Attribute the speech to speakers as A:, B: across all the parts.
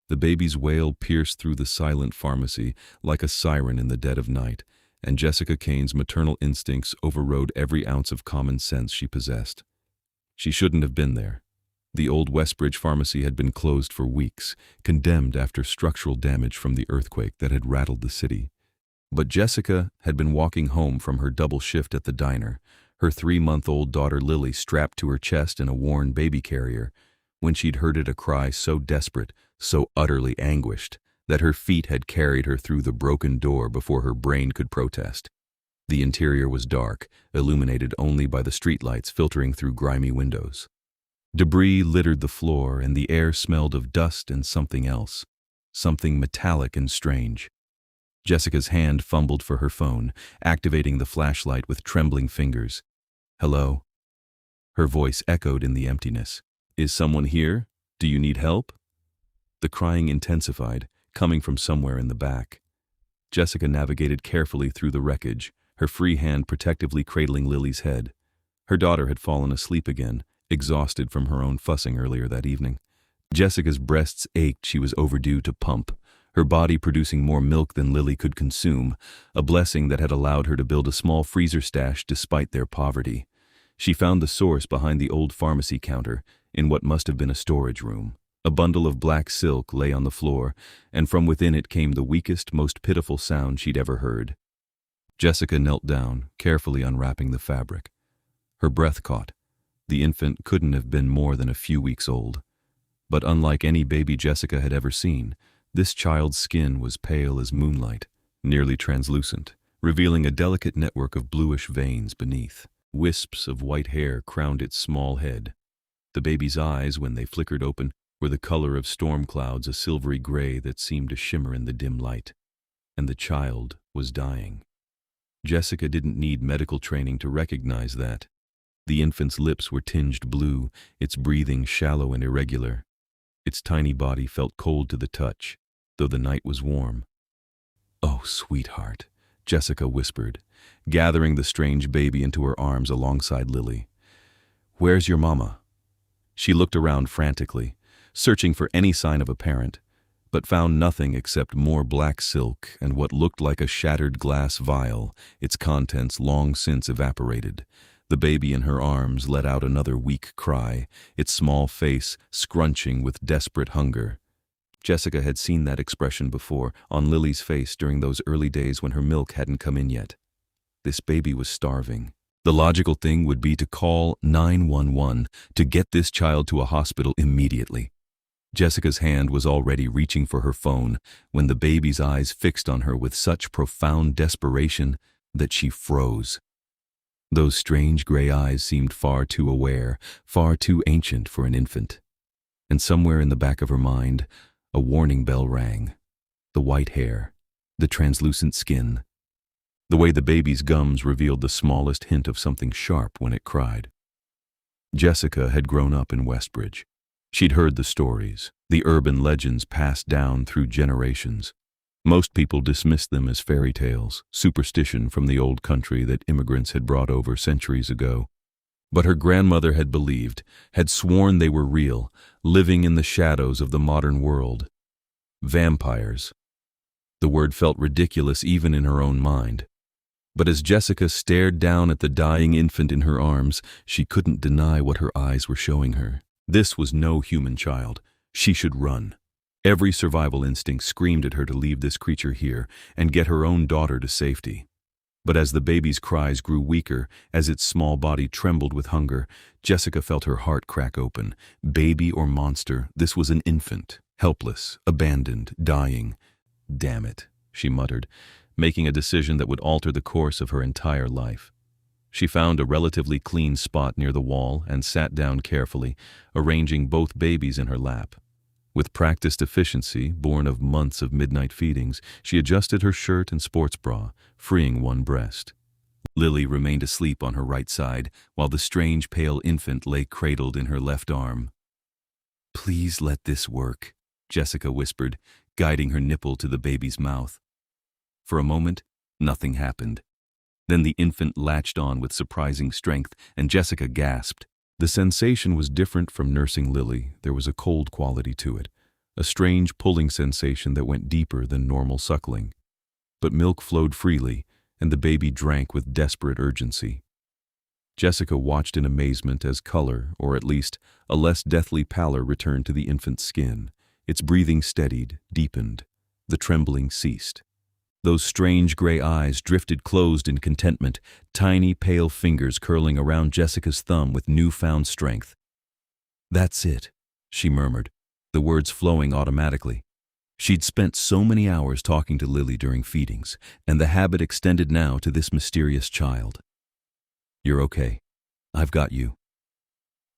A: The baby's wail pierced through the silent pharmacy like a siren in the dead of night, and Jessica Kane's maternal instincts overrode every ounce of common sense she possessed. She shouldn't have been there. The old Westbridge pharmacy had been closed for weeks, condemned after structural damage from the earthquake that had rattled the city. But Jessica had been walking home from her double shift at the diner, her 3-month-old daughter Lily strapped to her chest in a worn baby carrier, when she'd heard a cry so desperate, so utterly anguished, that her feet had carried her through the broken door before her brain could protest. The interior was dark, illuminated only by the streetlights filtering through grimy windows. Debris littered the floor, and the air smelled of dust and something else, something metallic and strange. Jessica's hand fumbled for her phone, activating the flashlight with trembling fingers. "Hello?" Her voice echoed in the emptiness. "Is someone here? Do you need help?" The crying intensified, coming from somewhere in the back. Jessica navigated carefully through the wreckage, her free hand protectively cradling Lily's head. Her daughter had fallen asleep again, exhausted from her own fussing earlier that evening. Jessica's breasts ached. She was overdue to pump, her body producing more milk than Lily could consume, a blessing that had allowed her to build a small freezer stash despite their poverty. She found the source behind the old pharmacy counter, in what must have been a storage room. A bundle of black silk lay on the floor, and from within it came the weakest, most pitiful sound she'd ever heard. Jessica knelt down, carefully unwrapping the fabric. Her breath caught. The infant couldn't have been more than a few weeks old. But unlike any baby Jessica had ever seen, this child's skin was pale as moonlight, nearly translucent, revealing a delicate network of bluish veins beneath. Wisps of white hair crowned its small head. The baby's eyes, when they flickered open, were the color of storm clouds, a silvery gray that seemed to shimmer in the dim light. And the child was dying. Jessica didn't need medical training to recognize that. The infant's lips were tinged blue, its breathing shallow and irregular. Its tiny body felt cold to the touch, though the night was warm. "Oh, sweetheart," Jessica whispered, gathering the strange baby into her arms alongside Lily. "Where's your mama?" She looked around frantically, searching for any sign of a parent, but found nothing except more black silk and what looked like a shattered glass vial, its contents long since evaporated. The baby in her arms let out another weak cry, its small face scrunching with desperate hunger. Jessica had seen that expression before, on Lily's face during those early days when her milk hadn't come in yet. This baby was starving. The logical thing would be to call 911 to get this child to a hospital immediately. Jessica's hand was already reaching for her phone when the baby's eyes fixed on her with such profound desperation that she froze. Those strange gray eyes seemed far too aware, far too ancient for an infant. And somewhere in the back of her mind, a warning bell rang. The white hair, the translucent skin, the way the baby's gums revealed the smallest hint of something sharp when it cried. Jessica had grown up in Westbridge. She'd heard the stories, the urban legends passed down through generations. Most people dismissed them as fairy tales, superstition from the old country that immigrants had brought over centuries ago. But her grandmother had believed, had sworn they were real, living in the shadows of the modern world. Vampires. The word felt ridiculous even in her own mind. But as Jessica stared down at the dying infant in her arms, she couldn't deny what her eyes were showing her. This was no human child. She should run. Every survival instinct screamed at her to leave this creature here and get her own daughter to safety. But as the baby's cries grew weaker, as its small body trembled with hunger, Jessica felt her heart crack open. Baby or monster, this was an infant, helpless, abandoned, dying. "Damn it," she muttered, making a decision that would alter the course of her entire life. She found a relatively clean spot near the wall and sat down carefully, arranging both babies in her lap. With practiced efficiency, born of months of midnight feedings, she adjusted her shirt and sports bra, freeing one breast. Lily remained asleep on her right side, while the strange pale infant lay cradled in her left arm. "Please let this work," Jessica whispered, guiding her nipple to the baby's mouth. For a moment, nothing happened. Then the infant latched on with surprising strength, and Jessica gasped. The sensation was different from nursing Lily. There was a cold quality to it, a strange pulling sensation that went deeper than normal suckling. But milk flowed freely, and the baby drank with desperate urgency. Jessica watched in amazement as color, or at least a less deathly pallor, returned to the infant's skin. Its breathing steadied, deepened. The trembling ceased. Those strange gray eyes drifted closed in contentment, tiny pale fingers curling around Jessica's thumb with newfound strength. "That's it," she murmured, the words flowing automatically. She'd spent so many hours talking to Lily during feedings, and the habit extended now to this mysterious child. "You're okay. I've got you."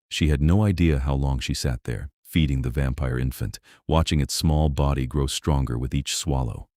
A: She had no idea how long she sat there, feeding the vampire infant, watching its small body grow stronger with each swallow.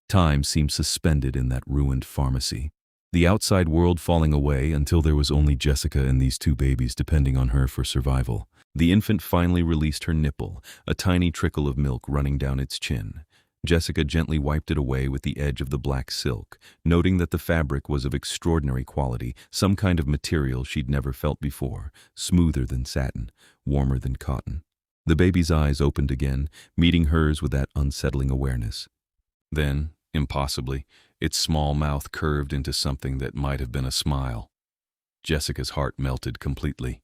A: Time seemed suspended in that ruined pharmacy, the outside world falling away until there was only Jessica and these two babies depending on her for survival. The infant finally released her nipple, a tiny trickle of milk running down its chin. Jessica gently wiped it away with the edge of the black silk, noting that the fabric was of extraordinary quality, some kind of material she'd never felt before, smoother than satin, warmer than cotton. The baby's eyes opened again, meeting hers with that unsettling awareness. Then, impossibly, its small mouth curved into something that might have been a smile. Jessica's heart melted completely.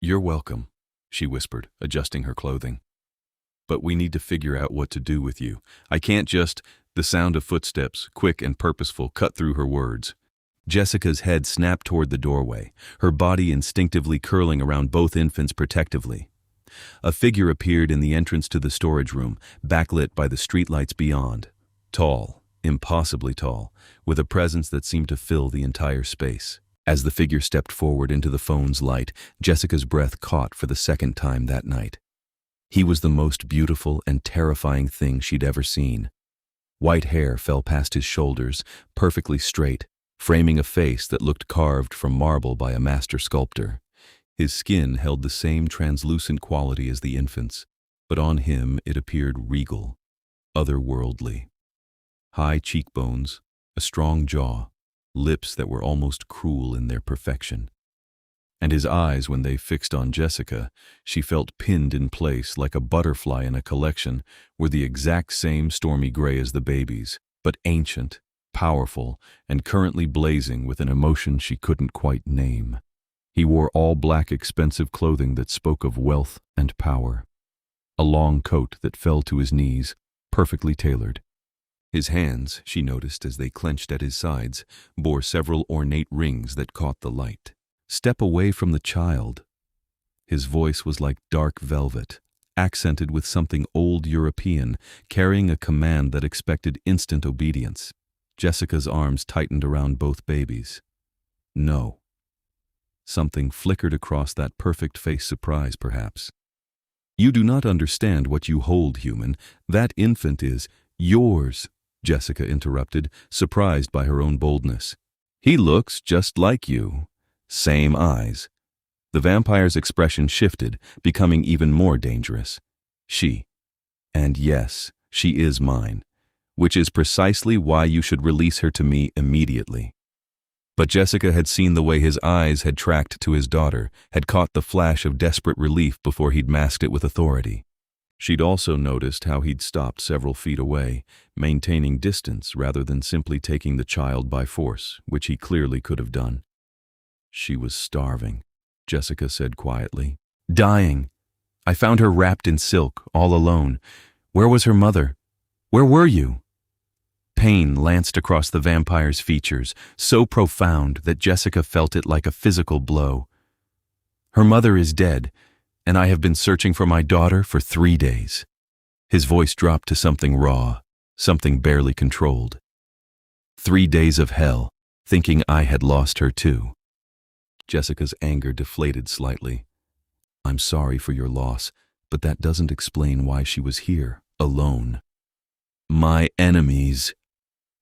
A: "You're welcome," she whispered, adjusting her clothing. "But we need to figure out what to do with you. I can't just—" The sound of footsteps, quick and purposeful, cut through her words. Jessica's head snapped toward the doorway, her body instinctively curling around both infants protectively. A figure appeared in the entrance to the storage room, backlit by the streetlights beyond. Tall, impossibly tall, with a presence that seemed to fill the entire space. As the figure stepped forward into the phone's light, Jessica's breath caught for the second time that night. He was the most beautiful and terrifying thing she'd ever seen. White hair fell past his shoulders, perfectly straight, framing a face that looked carved from marble by a master sculptor. His skin held the same translucent quality as the infant's, but on him it appeared regal, otherworldly. High cheekbones, a strong jaw, lips that were almost cruel in their perfection. And his eyes, when they fixed on Jessica, she felt pinned in place like a butterfly in a collection, were the exact same stormy gray as the baby's, but ancient, powerful, and currently blazing with an emotion she couldn't quite name. He wore all black expensive clothing that spoke of wealth and power. A long coat that fell to his knees, perfectly tailored. His hands, she noticed as they clenched at his sides, bore several ornate rings that caught the light. "Step away from the child." His voice was like dark velvet, accented with something old European, carrying a command that expected instant obedience. Jessica's arms tightened around both babies. "No." Something flickered across that perfect face, surprise perhaps. "You do not understand what you hold, human. That infant is yours," Jessica interrupted, surprised by her own boldness. "He looks just like you. Same eyes." The vampire's expression shifted, becoming even more dangerous. And yes, she is mine, which is precisely why you should release her to me immediately." But Jessica had seen the way his eyes had tracked to his daughter, had caught the flash of desperate relief before he'd masked it with authority. She'd also noticed how he'd stopped several feet away, maintaining distance rather than simply taking the child by force, which he clearly could have done. "She was starving," Jessica said quietly. "Dying. I found her wrapped in silk, all alone. Where was her mother? Where were you?" Pain lanced across the vampire's features, so profound that Jessica felt it like a physical blow. "Her mother is dead, and I have been searching for my daughter for 3 days. His voice dropped to something raw, something barely controlled. 3 days of hell, thinking I had lost her too. Jessica's anger deflated slightly. "I'm sorry for your loss, but that doesn't explain why she was here, alone." "My enemies,"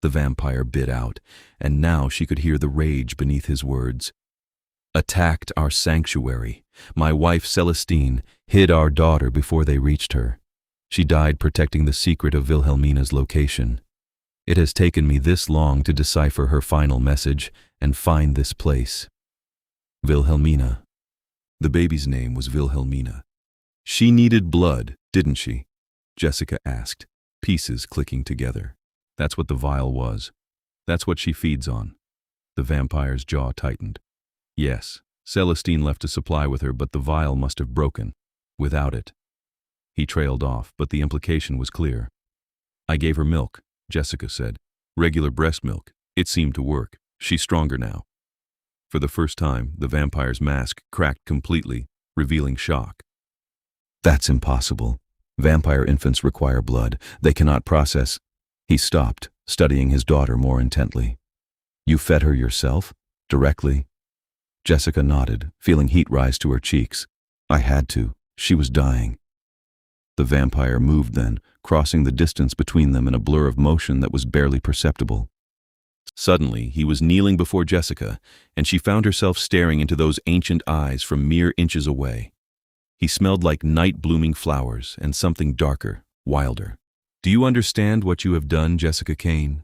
A: the vampire bit out, and now she could hear the rage beneath his words. "Attacked our sanctuary. My wife Celestine hid our daughter before they reached her. She died protecting the secret of Wilhelmina's location. It has taken me this long to decipher her final message and find this place." Wilhelmina. The baby's name was Wilhelmina. She needed blood, didn't she? Jessica asked, pieces clicking together. That's what the vial was. That's what she feeds on. The vampire's jaw tightened. Yes, Celestine left a supply with her, but the vial must have broken. Without it. He trailed off, but the implication was clear. I gave her milk, Jessica said. Regular breast milk. It seemed to work. She's stronger now. For the first time, the vampire's mask cracked completely, revealing shock. That's impossible. Vampire infants require blood. They cannot process. He stopped, studying his daughter more intently. You fed her yourself? Directly? Jessica nodded, feeling heat rise to her cheeks. I had to. She was dying. The vampire moved then, crossing the distance between them in a blur of motion that was barely perceptible. Suddenly, he was kneeling before Jessica, and she found herself staring into those ancient eyes from mere inches away. He smelled like night-blooming flowers and something darker, wilder. Do you understand what you have done, Jessica Kane?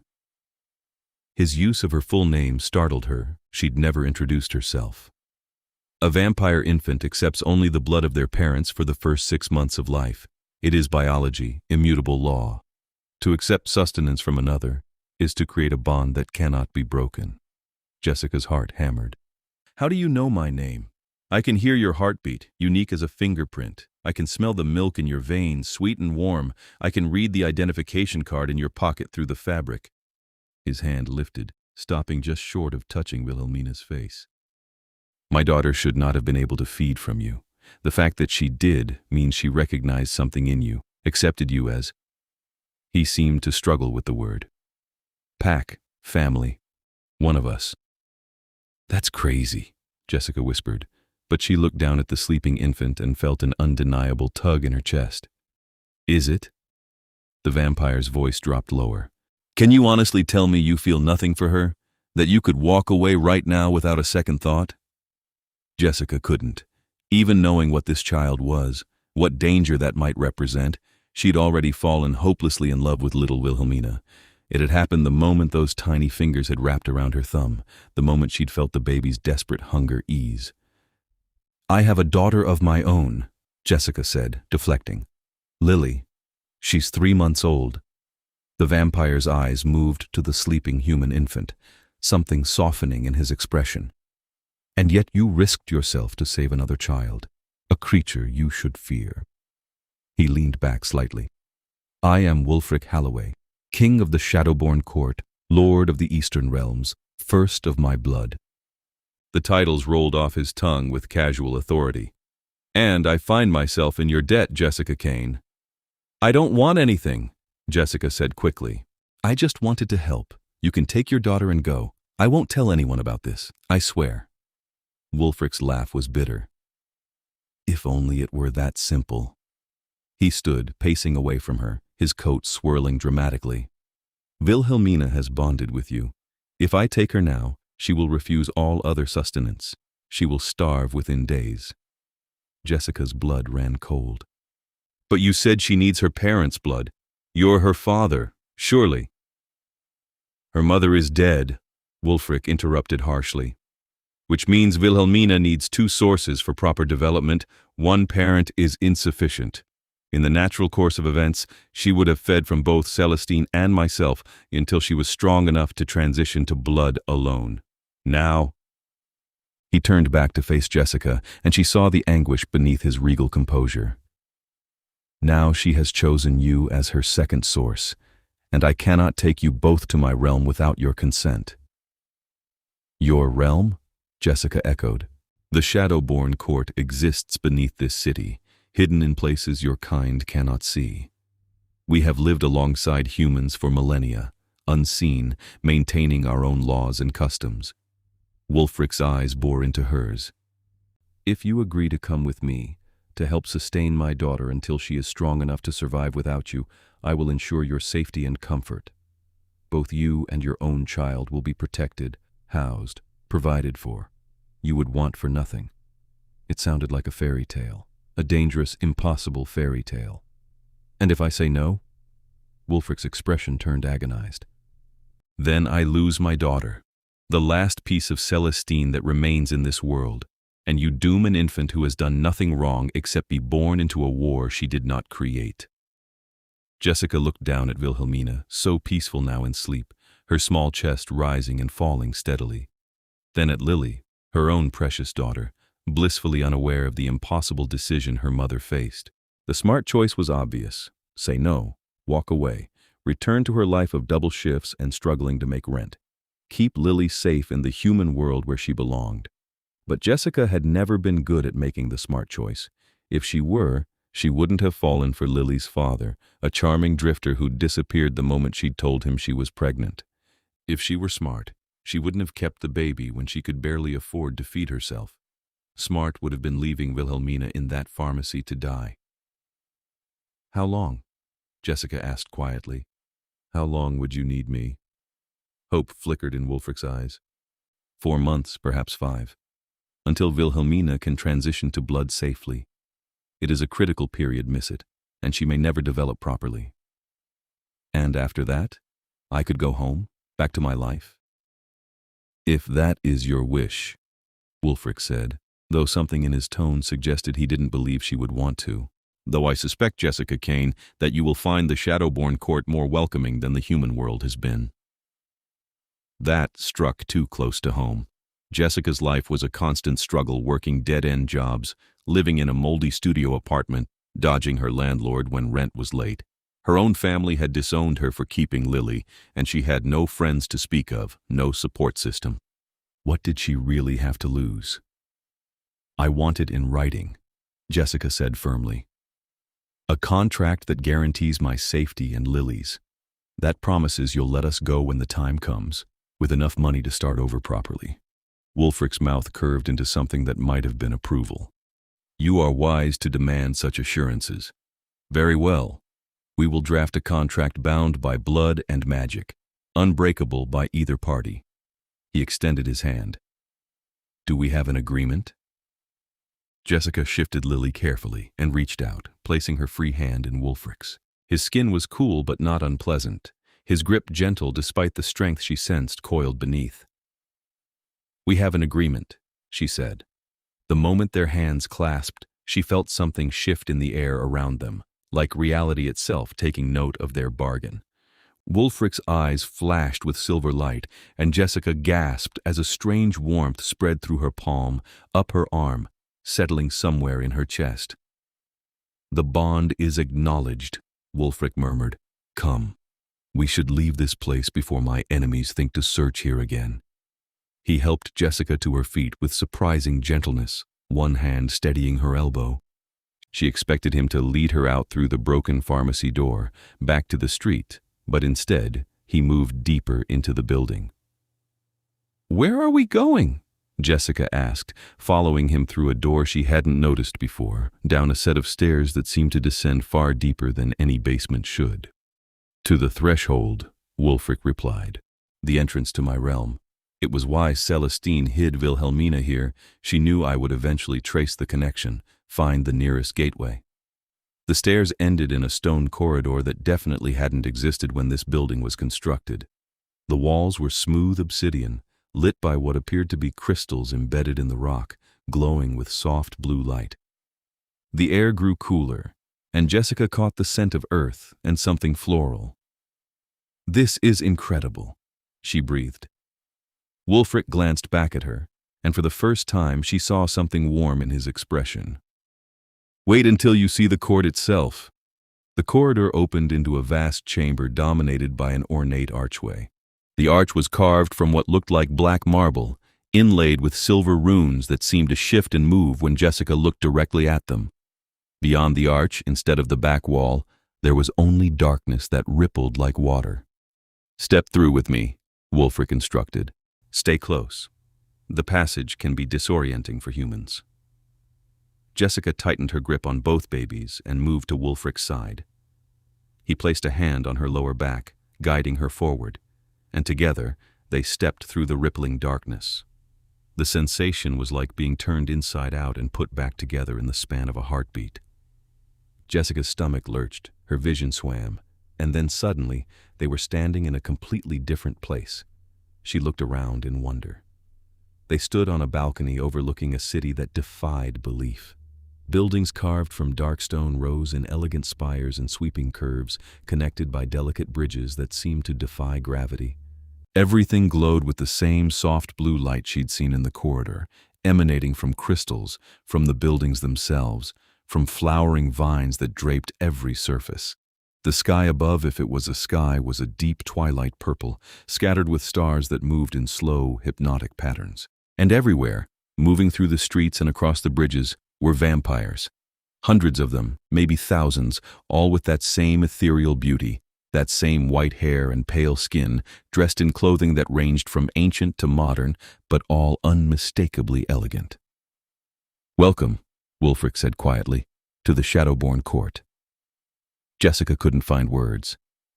A: His use of her full name startled her. She'd never introduced herself. A vampire infant accepts only the blood of their parents for the first 6 months of life. It is biology, immutable law. To accept sustenance from another is to create a bond that cannot be broken. Jessica's heart hammered. How do you know my name? I can hear your heartbeat, unique as a fingerprint. I can smell the milk in your veins, sweet and warm. I can read the identification card in your pocket through the fabric. His hand lifted, stopping just short of touching Wilhelmina's face. My daughter should not have been able to feed from you. The fact that she did means she recognized something in you, accepted you as... He seemed to struggle with the word. Pack, family, one of us. That's crazy, Jessica whispered, but she looked down at the sleeping infant and felt an undeniable tug in her chest. Is it? The vampire's voice dropped lower. Can you honestly tell me you feel nothing for her? That you could walk away right now without a second thought? Jessica couldn't. Even knowing what this child was, what danger that might represent, she'd already fallen hopelessly in love with little Wilhelmina. It had happened the moment those tiny fingers had wrapped around her thumb, the moment she'd felt the baby's desperate hunger ease. I have a daughter of my own, Jessica said, deflecting. Lily. She's 3 months old. The vampire's eyes moved to the sleeping human infant, something softening in his expression. And yet you risked yourself to save another child, a creature you should fear. He leaned back slightly. I am Wolfric Halloway, king of the Shadowborn Court, lord of the Eastern Realms, first of my blood. The titles rolled off his tongue with casual authority. And I find myself in your debt, Jessica Kane. I don't want anything, Jessica said quickly. I just wanted to help. You can take your daughter and go. I won't tell anyone about this, I swear. Wolfric's laugh was bitter. If only it were that simple. He stood, pacing away from her, his coat swirling dramatically. Wilhelmina has bonded with you. If I take her now, she will refuse all other sustenance. She will starve within days. Jessica's blood ran cold. But you said she needs her parents' blood. You're her father, surely. Her mother is dead, Wolfric interrupted harshly. Which means Wilhelmina needs 2 sources for proper development. One parent is insufficient. In the natural course of events, she would have fed from both Celestine and myself until she was strong enough to transition to blood alone. Now... He turned back to face Jessica, and she saw the anguish beneath his regal composure. Now she has chosen you as her second source, and I cannot take you both to my realm without your consent. Your realm? Jessica echoed. The Shadowborn Court exists beneath this city, hidden in places your kind cannot see. We have lived alongside humans for millennia, unseen, maintaining our own laws and customs. Wolfric's eyes bore into hers. If you agree to come with me, to help sustain my daughter until she is strong enough to survive without you, I will ensure your safety and comfort. Both you and your own child will be protected, housed, provided for. You would want for nothing. It sounded like a fairy tale, a dangerous, impossible fairy tale. And if I say no? Wolfric's expression turned agonized. Then I lose my daughter, the last piece of Celestine that remains in this world, and you doom an infant who has done nothing wrong except be born into a war she did not create. Jessica looked down at Wilhelmina, so peaceful now in sleep, her small chest rising and falling steadily. Then at Lily, her own precious daughter, blissfully unaware of the impossible decision her mother faced. The smart choice was obvious. Say no, walk away, return to her life of double shifts and struggling to make rent. Keep Lily safe in the human world where she belonged. But Jessica had never been good at making the smart choice. If she were, she wouldn't have fallen for Lily's father, a charming drifter who'd disappeared the moment she'd told him she was pregnant. If she were smart, she wouldn't have kept the baby when she could barely afford to feed herself. Smart would have been leaving Wilhelmina in that pharmacy to die. "How long?" Jessica asked quietly. "How long would you need me?" Hope flickered in Wolfric's eyes. 4 months, perhaps 5. Until Wilhelmina can transition to blood safely. It is a critical period, miss it, and she may never develop properly. And after that, I could go home, back to my life? "If that is your wish," Wolfric said, though something in his tone suggested he didn't believe she would want to. "Though I suspect, Jessica Kane, that you will find the Shadowborn Court more welcoming than the human world has been." That struck too close to home. Jessica's life was a constant struggle, working dead-end jobs, living in a moldy studio apartment, dodging her landlord when rent was late. Her own family had disowned her for keeping Lily, and she had no friends to speak of, no support system. What did she really have to lose? "I want it in writing," Jessica said firmly. "A contract that guarantees my safety and Lily's. That promises you'll let us go when the time comes, with enough money to start over properly." Wolfric's mouth curved into something that might have been approval. "You are wise to demand such assurances. Very well. We will draft a contract bound by blood and magic, unbreakable by either party." He extended his hand. "Do we have an agreement?" Jessica shifted Lily carefully and reached out, placing her free hand in Wolfric's. His skin was cool but not unpleasant, his grip gentle despite the strength she sensed coiled beneath. "We have an agreement," she said. The moment their hands clasped, she felt something shift in the air around them, like reality itself taking note of their bargain. Wolfric's eyes flashed with silver light, and Jessica gasped as a strange warmth spread through her palm, up her arm, settling somewhere in her chest. "The bond is acknowledged," Wolfric murmured. "Come. We should leave this place before my enemies think to search here again." He helped Jessica to her feet with surprising gentleness, one hand steadying her elbow. She expected him to lead her out through the broken pharmacy door, back to the street, but instead, he moved deeper into the building. "Where are we going?" Jessica asked, following him through a door she hadn't noticed before, down a set of stairs that seemed to descend far deeper than any basement should. "To the threshold," Wolfric replied. "The entrance to my realm. It was why Celestine hid Wilhelmina here. She knew I would eventually trace the connection, find the nearest gateway." The stairs ended in a stone corridor that definitely hadn't existed when this building was constructed. The walls were smooth obsidian, lit by what appeared to be crystals embedded in the rock, glowing with soft blue light. The air grew cooler, and Jessica caught the scent of earth and something floral. "This is incredible," she breathed. Wolfric glanced back at her, and for the first time she saw something warm in his expression. "Wait until you see the court itself." The corridor opened into a vast chamber dominated by an ornate archway. The arch was carved from what looked like black marble, inlaid with silver runes that seemed to shift and move when Jessica looked directly at them. Beyond the arch, instead of the back wall, there was only darkness that rippled like water. "Step through with me," Wolfric instructed. "Stay close. The passage can be disorienting for humans." Jessica tightened her grip on both babies and moved to Wolfric's side. He placed a hand on her lower back, guiding her forward, and together they stepped through the rippling darkness. The sensation was like being turned inside out and put back together in the span of a heartbeat. Jessica's stomach lurched, her vision swam, and then suddenly they were standing in a completely different place. She looked around in wonder. They stood on a balcony overlooking a city that defied belief. Buildings carved from dark stone rose in elegant spires and sweeping curves, connected by delicate bridges that seemed to defy gravity. Everything glowed with the same soft blue light she'd seen in the corridor, emanating from crystals, from the buildings themselves, from flowering vines that draped every surface. The sky above, if it was a sky, was a deep twilight purple, scattered with stars that moved in slow, hypnotic patterns. And everywhere, moving through the streets and across the bridges, were vampires. Hundreds of them, maybe thousands, all with that same ethereal beauty, that same white hair and pale skin, dressed in clothing that ranged from ancient to modern, but all unmistakably elegant. "Welcome," Wolfric said quietly, "to the Shadowborn Court." Jessica couldn't find words.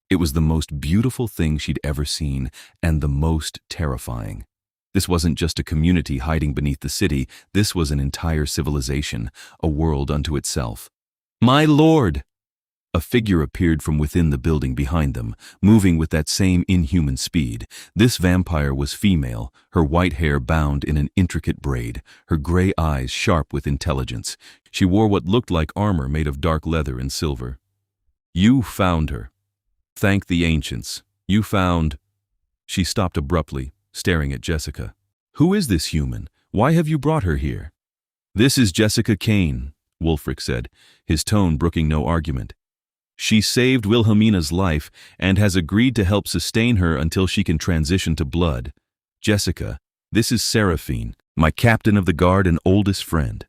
A: It was the most beautiful thing she'd ever seen, and the most terrifying. This wasn't just a community hiding beneath the city, this was an entire civilization, a world unto itself. "My lord!" A figure appeared from within the building behind them, moving with that same inhuman speed. This vampire was female, her white hair bound in an intricate braid, her gray eyes sharp with intelligence. She wore what looked like armor made of dark leather and silver. "You found her. Thank the ancients. You found—" She stopped abruptly, staring at Jessica. "Who is this human? Why have you brought her here?" "This is Jessica Kane," Wolfric said, his tone brooking no argument. "She saved Wilhelmina's life and has agreed to help sustain her until she can transition to blood. Jessica, this is Seraphine, my captain of the guard and oldest friend."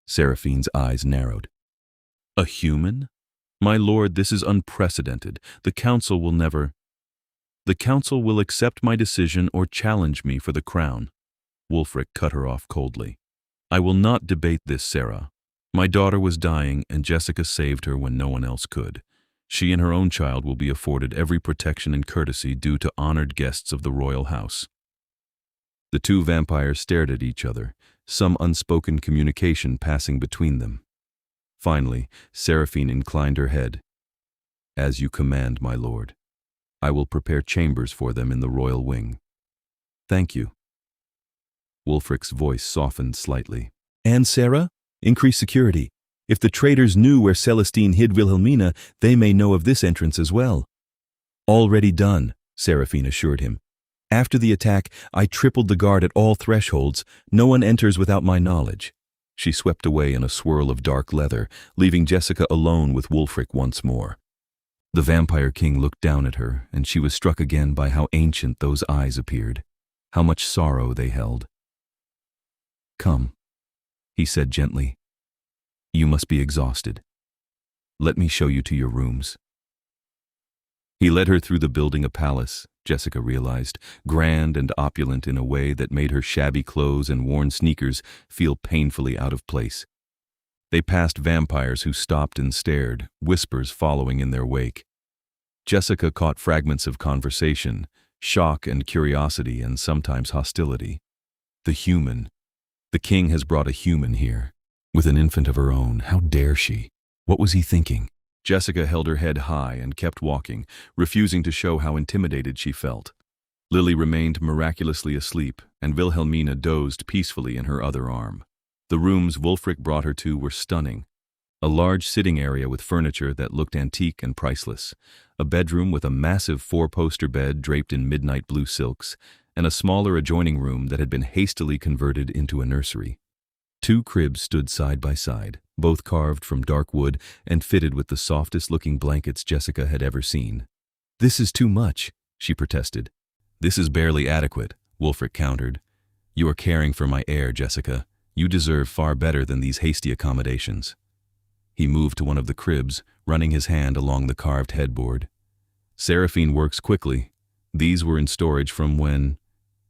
A: Seraphine's eyes narrowed. "A human? My lord, this is unprecedented. The council will never—" "The council will accept my decision or challenge me for the crown." Wolfric cut her off coldly. "I will not debate this, Sarah. My daughter was dying, and Jessica saved her when no one else could. She and her own child will be afforded every protection and courtesy due to honored guests of the royal house." The two vampires stared at each other, some unspoken communication passing between them. Finally, Seraphine inclined her head. "As you command, my lord. I will prepare chambers for them in the royal wing." "Thank you." Wolfric's voice softened slightly. "And Sarah? Increase security. If the traitors knew where Celestine hid Wilhelmina, they may know of this entrance as well." "Already done," Seraphine assured him. "After the attack, I tripled the guard at all thresholds. No one enters without my knowledge." She swept away in a swirl of dark leather, leaving Jessica alone with Wolfric once more. The Vampire King looked down at her, and she was struck again by how ancient those eyes appeared, how much sorrow they held. "Come," he said gently. "You must be exhausted. Let me show you to your rooms." He led her through the building, a palace, Jessica realized, grand and opulent in a way that made her shabby clothes and worn sneakers feel painfully out of place. They passed vampires who stopped and stared, whispers following in their wake. Jessica caught fragments of conversation, shock and curiosity, and sometimes hostility. The human. The king has brought a human here. With an infant of her own, how dare she? What was he thinking? Jessica held her head high and kept walking, refusing to show how intimidated she felt. Lily remained miraculously asleep, and Wilhelmina dozed peacefully in her other arm. The rooms Wolfric brought her to were stunning. A large sitting area with furniture that looked antique and priceless, a bedroom with a massive four-poster bed draped in midnight blue silks, and a smaller adjoining room that had been hastily converted into a nursery. Two cribs stood side by side, both carved from dark wood and fitted with the softest-looking blankets Jessica had ever seen. "This is too much," she protested. "This is barely adequate," Wolfric countered. "You are caring for my heir, Jessica. You deserve far better than these hasty accommodations." He moved to one of the cribs, running his hand along the carved headboard. "Seraphine works quickly. These were in storage from when—"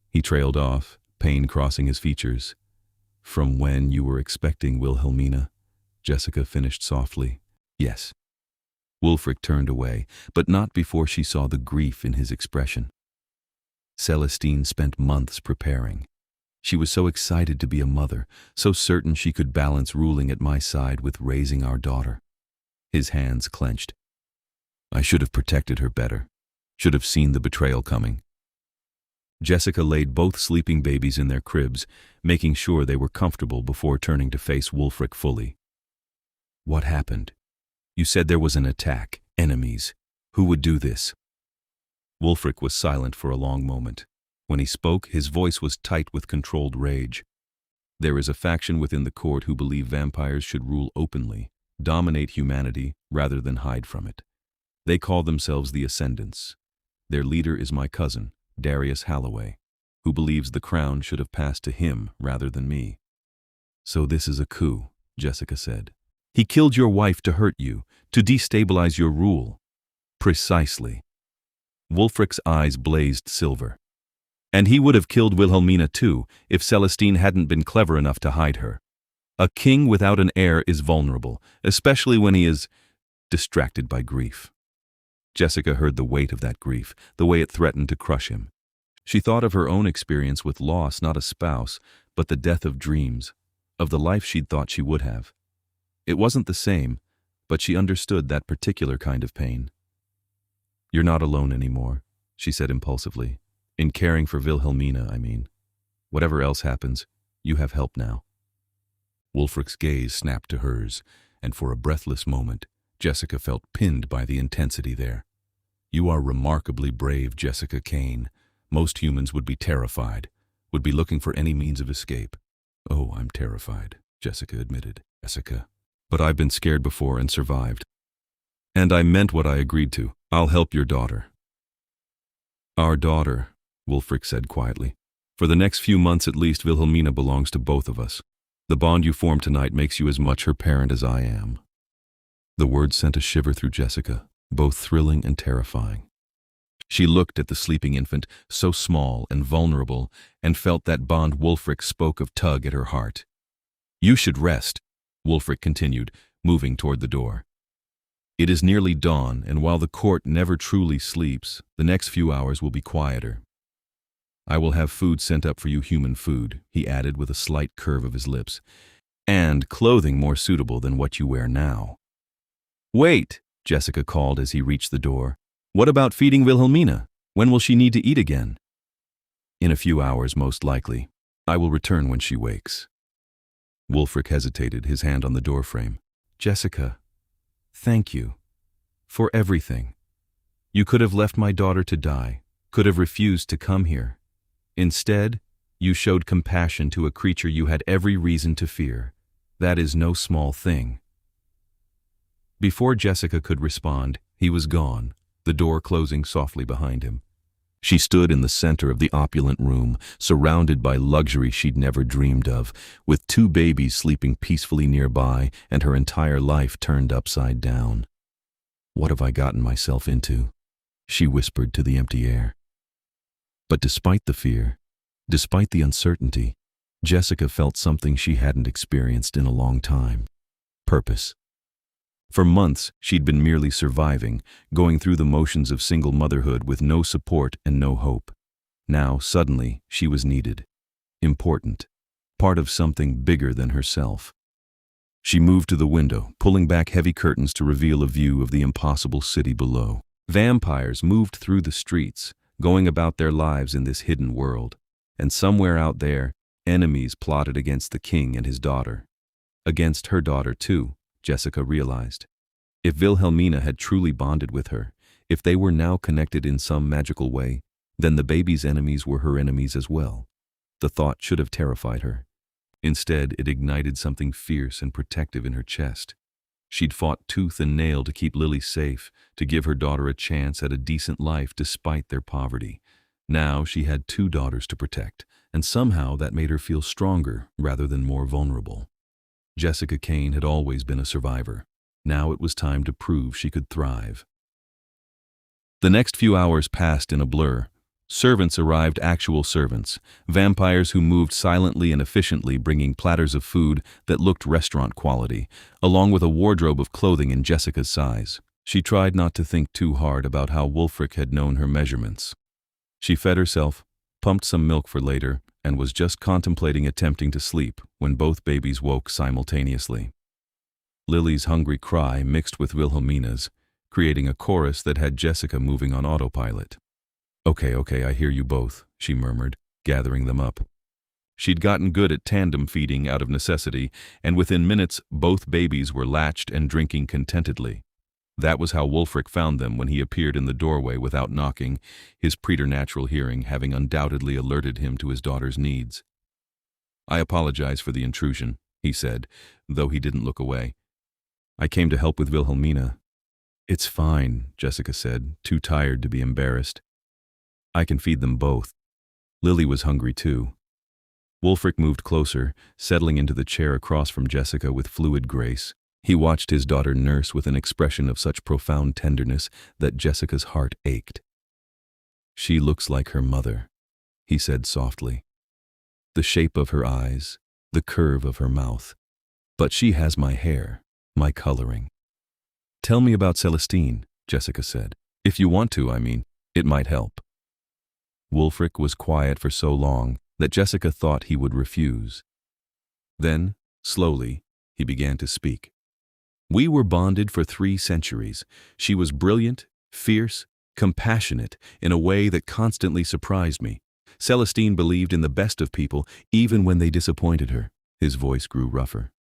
A: He trailed off, pain crossing his features. "From when you were expecting Wilhelmina," Jessica finished softly. "Yes." Wolfric turned away, but not before she saw the grief in his expression. Celestine spent months preparing. She was so excited to be a mother, so certain she could balance ruling at my side with raising our daughter. His hands clenched. "I should have protected her better. Should have seen the betrayal coming." Jessica laid both sleeping babies in their cribs, making sure they were comfortable before turning to face Wolfric fully. What happened? You said there was an attack, enemies. Who would do this? Wolfric was silent for a long moment. When he spoke, his voice was tight with controlled rage. There is a faction within the court who believe vampires should rule openly, dominate humanity rather than hide from it. They call themselves the Ascendants. Their leader is my cousin, Darius Halloway, who believes the crown should have passed to him rather than me. So this is a coup, Jessica said. He killed your wife to hurt you, to destabilize your rule. Precisely. Wolfric's eyes blazed silver. And he would have killed Wilhelmina too, if Celestine hadn't been clever enough to hide her. A king without an heir is vulnerable, especially when he is distracted by grief. Jessica heard the weight of that grief, the way it threatened to crush him. She thought of her own experience with loss, not a spouse, but the death of dreams, of the life she'd thought she would have. It wasn't the same, but she understood that particular kind of pain. You're not alone anymore, she said impulsively. In caring for Wilhelmina, I mean. Whatever else happens, you have help now. Wolfric's gaze snapped to hers, and for a breathless moment, Jessica felt pinned by the intensity there. You are remarkably brave, Jessica Kane. Most humans would be terrified, would be looking for any means of escape. Oh, I'm terrified, Jessica admitted. Jessica. But I've been scared before and survived. And I meant what I agreed to. I'll help your daughter. Our daughter, Wolfric said quietly. For the next few months at least, Wilhelmina belongs to both of us. The bond you form tonight makes you as much her parent as I am. The words sent a shiver through Jessica, both thrilling and terrifying. She looked at the sleeping infant, so small and vulnerable, and felt that bond Wolfric spoke of tug at her heart. You should rest, Wolfric continued, moving toward the door. It is nearly dawn, and while the court never truly sleeps, the next few hours will be quieter. I will have food sent up for you, human food, he added with a slight curve of his lips, and clothing more suitable than what you wear now. Wait, Jessica called as he reached the door. What about feeding Wilhelmina? When will she need to eat again? In a few hours, most likely. I will return when she wakes. Wolfric hesitated, his hand on the doorframe. Jessica, thank you. For everything. You could have left my daughter to die, could have refused to come here. Instead, you showed compassion to a creature you had every reason to fear. That is no small thing. Before Jessica could respond, he was gone, the door closing softly behind him. She stood in the center of the opulent room, surrounded by luxury she'd never dreamed of, with 2 babies sleeping peacefully nearby and her entire life turned upside down. What have I gotten myself into? She whispered to the empty air. But despite the fear, despite the uncertainty, Jessica felt something she hadn't experienced in a long time. Purpose. For months, she'd been merely surviving, going through the motions of single motherhood with no support and no hope. Now, suddenly, she was needed. Important. Part of something bigger than herself. She moved to the window, pulling back heavy curtains to reveal a view of the impossible city below. Vampires moved through the streets, going about their lives in this hidden world. And somewhere out there, enemies plotted against the king and his daughter. Against her daughter, too. Jessica realized. If Wilhelmina had truly bonded with her, if they were now connected in some magical way, then the baby's enemies were her enemies as well. The thought should have terrified her. Instead, it ignited something fierce and protective in her chest. She'd fought tooth and nail to keep Lily safe, to give her daughter a chance at a decent life despite their poverty. Now she had 2 daughters to protect, and somehow that made her feel stronger rather than more vulnerable. Jessica Kane had always been a survivor. Now it was time to prove she could thrive. The next few hours passed in a blur. Servants arrived, actual servants, vampires who moved silently and efficiently, bringing platters of food that looked restaurant quality, along with a wardrobe of clothing in Jessica's size. She tried not to think too hard about how Wolfric had known her measurements. She fed herself, pumped some milk for later, and was just contemplating attempting to sleep when both babies woke simultaneously. Lily's hungry cry mixed with Wilhelmina's, creating a chorus that had Jessica moving on autopilot. Okay, I hear you both, she murmured, gathering them up. She'd gotten good at tandem feeding out of necessity, and within minutes both babies were latched and drinking contentedly. That was how Wolfric found them when he appeared in the doorway without knocking, his preternatural hearing having undoubtedly alerted him to his daughter's needs. "I apologize for the intrusion," he said, though he didn't look away. "I came to help with Wilhelmina." "It's fine," Jessica said, too tired to be embarrassed. "I can feed them both." Lily was hungry too. Wolfric moved closer, settling into the chair across from Jessica with fluid grace. He watched his daughter nurse with an expression of such profound tenderness that Jessica's heart ached. "She looks like her mother," he said softly. "The shape of her eyes, the curve of her mouth. But she has my hair, my coloring." "Tell me about Celestine," Jessica said. "If you want to, I mean. It might help." Wolfric was quiet for so long that Jessica thought he would refuse. Then, slowly, he began to speak. "We were bonded for 3 centuries. She was brilliant, fierce, compassionate in a way that constantly surprised me. Celestine believed in the best of people, even when they disappointed her." His voice grew rougher.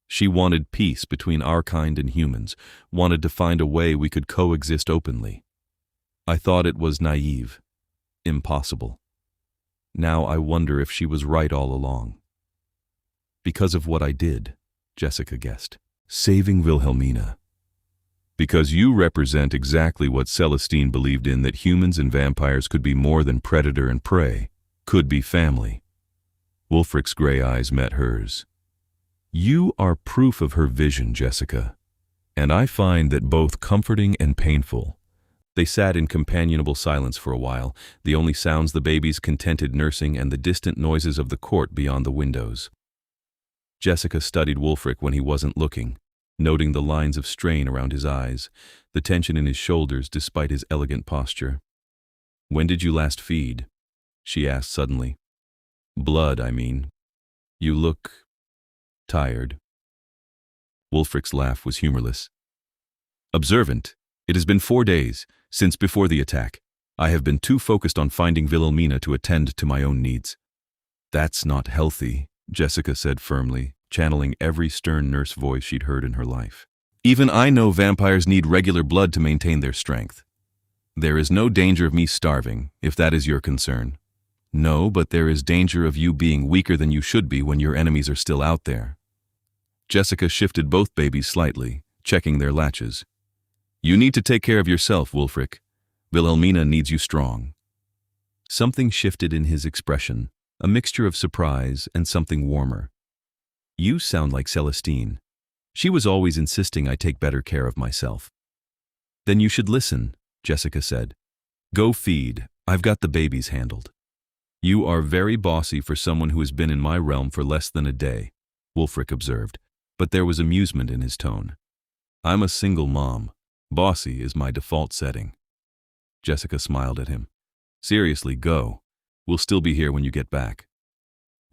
A: "She wanted peace between our kind and humans, wanted to find a way we could coexist openly. I thought it was naive, impossible. Now I wonder if she was right all along." "Because of what I did," Jessica guessed. "Saving Wilhelmina." "Because you represent exactly what Celestine believed in, that humans and vampires could be more than predator and prey, could be family." Wolfric's gray eyes met hers. "You are proof of her vision, Jessica, and I find that both comforting and painful." They sat in companionable silence for a while, the only sounds the baby's contented nursing and the distant noises of the court beyond the windows. Jessica studied Wolfric when he wasn't looking, noting the lines of strain around his eyes, the tension in his shoulders despite his elegant posture. "When did you last feed?" she asked suddenly. "Blood, I mean. You look tired." Wolfric's laugh was humorless. "Observant. It has been 4 days, since before the attack. I have been too focused on finding Wilhelmina to attend to my own needs." "That's not healthy," Jessica said firmly, channeling every stern nurse voice she'd heard in her life. "Even I know vampires need regular blood to maintain their strength. There is no danger of me starving, if that is your concern." "No, but there is danger of you being weaker than you should be when your enemies are still out there." Jessica shifted both babies slightly, checking their latches. "You need to take care of yourself, Wolfric. Wilhelmina needs you strong." Something shifted in his expression, a mixture of surprise and something warmer. "You sound like Celestine. She was always insisting I take better care of myself." "Then you should listen," Jessica said. "Go feed. I've got the babies handled." "You are very bossy for someone who has been in my realm for less than a day," Wolfric observed, but there was amusement in his tone. "I'm a single mom. Bossy is my default setting." Jessica smiled at him. "Seriously, go. We'll still be here when you get back."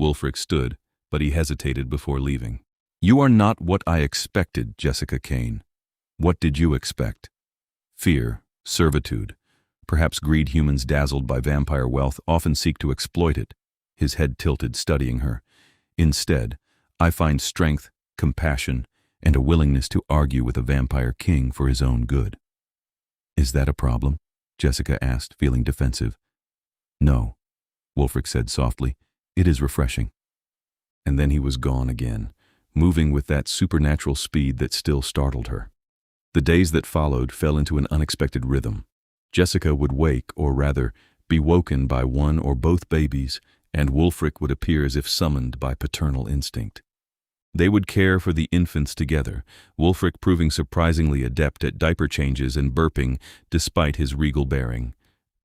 A: Wolfric stood, but he hesitated before leaving. "You are not what I expected, Jessica Kane. What did you expect? Fear, servitude. Perhaps greed. Humans dazzled by vampire wealth often seek to exploit it." His head tilted, studying her. "Instead, I find strength, compassion, and a willingness to argue with a vampire king for his own good." "Is that a problem?" Jessica asked, feeling defensive. "No," Wolfric said softly. "It is refreshing." And then he was gone again, moving with that supernatural speed that still startled her. The days that followed fell into an unexpected rhythm. Jessica would wake, or rather, be woken by one or both babies, and Wolfric would appear as if summoned by paternal instinct. They would care for the infants together, Wolfric proving surprisingly adept at diaper changes and burping despite his regal bearing.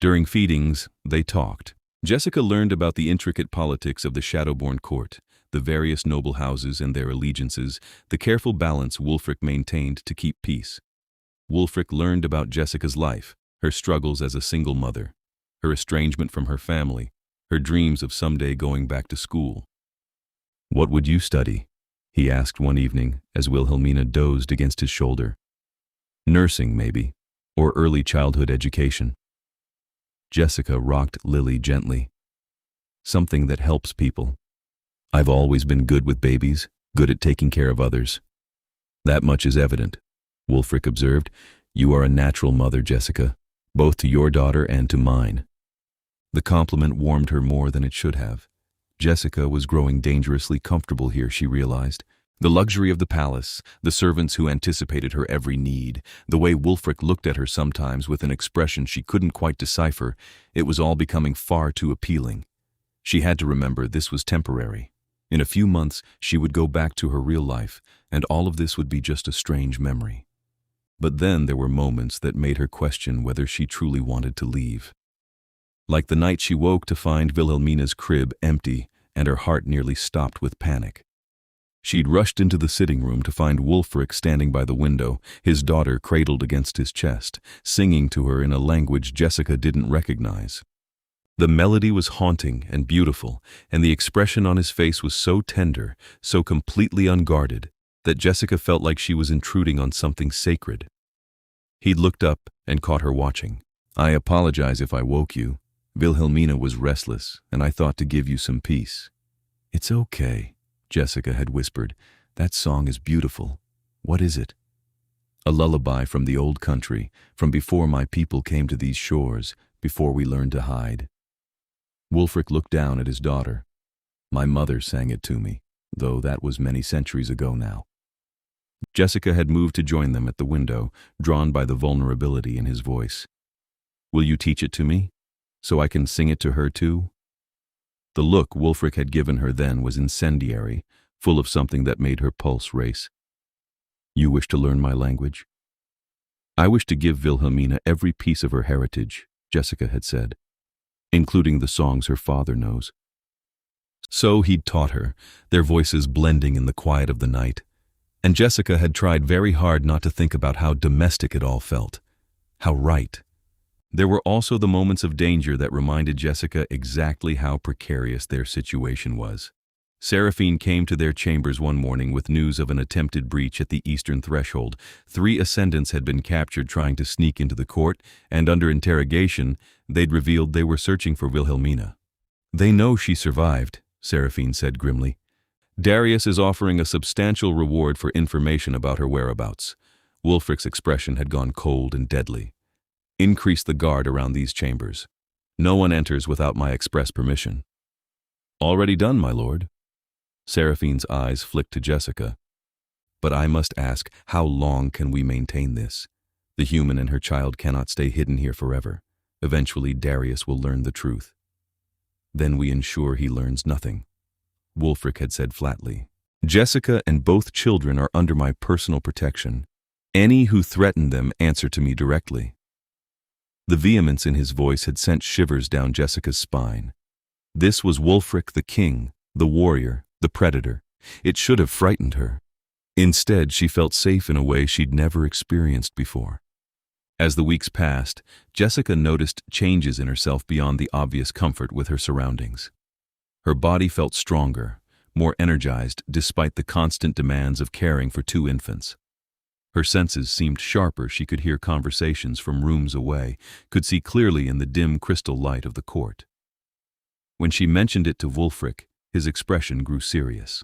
A: During feedings, they talked. Jessica learned about the intricate politics of the Shadowborn Court, the various noble houses and their allegiances, the careful balance Wolfric maintained to keep peace. Wolfric learned about Jessica's life, her struggles as a single mother, her estrangement from her family, her dreams of someday going back to school. "What would you study?" he asked one evening as Wilhelmina dozed against his shoulder. "Nursing, maybe, or early childhood education." Jessica rocked Lily gently. "Something that helps people. I've always been good with babies, good at taking care of others. That much is evident, Wolfric observed. You are a natural mother, Jessica, both to your daughter and to mine. The compliment warmed her more than it should have. Jessica was growing dangerously comfortable here, she realized. The luxury of the palace, the servants who anticipated her every need, the way Wolfric looked at her sometimes with an expression she couldn't quite decipher, it was all becoming far too appealing. She had to remember this was temporary. In a few months, she would go back to her real life, and all of this would be just a strange memory. But then there were moments that made her question whether she truly wanted to leave. Like the night she woke to find Wilhelmina's crib empty, and her heart nearly stopped with panic. She'd rushed into the sitting room to find Wolfric standing by the window, his daughter cradled against his chest, singing to her in a language Jessica didn't recognize. The melody was haunting and beautiful, and the expression on his face was so tender, so completely unguarded, that Jessica felt like she was intruding on something sacred. He'd looked up and caught her watching. I apologize if I woke you. Wilhelmina was restless, and I thought to give you some peace. It's okay, Jessica had whispered. That song is beautiful. What is it? A lullaby from the old country, from before my people came to these shores, before we learned to hide. Wolfric looked down at his daughter. My mother sang it to me, though that was many centuries ago now. Jessica had moved to join them at the window, drawn by the vulnerability in his voice. Will you teach it to me, so I can sing it to her too? The look Wolfric had given her then was incendiary, full of something that made her pulse race. You wish to learn my language? I wish to give Wilhelmina every piece of her heritage, Jessica had said, including the songs her father knows. So he'd taught her, their voices blending in the quiet of the night. And Jessica had tried very hard not to think about how domestic it all felt, how right. There were also the moments of danger that reminded Jessica exactly how precarious their situation was. Seraphine came to their chambers one morning with news of an attempted breach at the eastern threshold. 3 ascendants had been captured trying to sneak into the court, and under interrogation, they'd revealed they were searching for Wilhelmina. They know she survived, Seraphine said grimly. Darius is offering a substantial reward for information about her whereabouts. Wolfric's expression had gone cold and deadly. Increase the guard around these chambers. No one enters without my express permission. Already done, my lord. Seraphine's eyes flicked to Jessica. But I must ask, how long can we maintain this? The human and her child cannot stay hidden here forever. Eventually, Darius will learn the truth. Then we ensure he learns nothing, Wolfric had said flatly. Jessica and both children are under my personal protection. Any who threaten them answer to me directly. The vehemence in his voice had sent shivers down Jessica's spine. This was Wolfric the king, the warrior, the predator. It should have frightened her. Instead, she felt safe in a way she'd never experienced before. As the weeks passed, Jessica noticed changes in herself beyond the obvious comfort with her surroundings. Her body felt stronger, more energized despite the constant demands of caring for 2 infants. Her senses seemed sharper. She could hear conversations from rooms away, could see clearly in the dim crystal light of the court. When she mentioned it to Wolfric, his expression grew serious.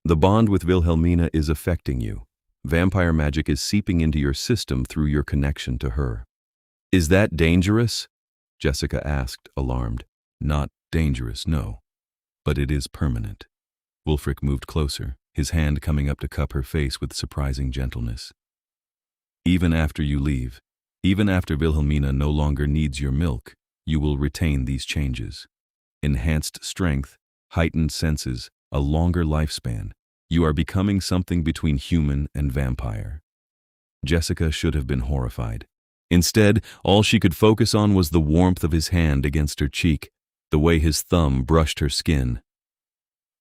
A: The bond with Wilhelmina is affecting you. Vampire magic is seeping into your system through your connection to her. Is that dangerous? Jessica asked, alarmed. Not dangerous, no. But it is permanent. Wolfric moved closer, his hand coming up to cup her face with surprising gentleness. Even after you leave, even after Wilhelmina no longer needs your milk, you will retain these changes. Enhanced strength, heightened senses, a longer lifespan. You are becoming something between human and vampire. Jessica should have been horrified. Instead, all she could focus on was the warmth of his hand against her cheek, the way his thumb brushed her skin.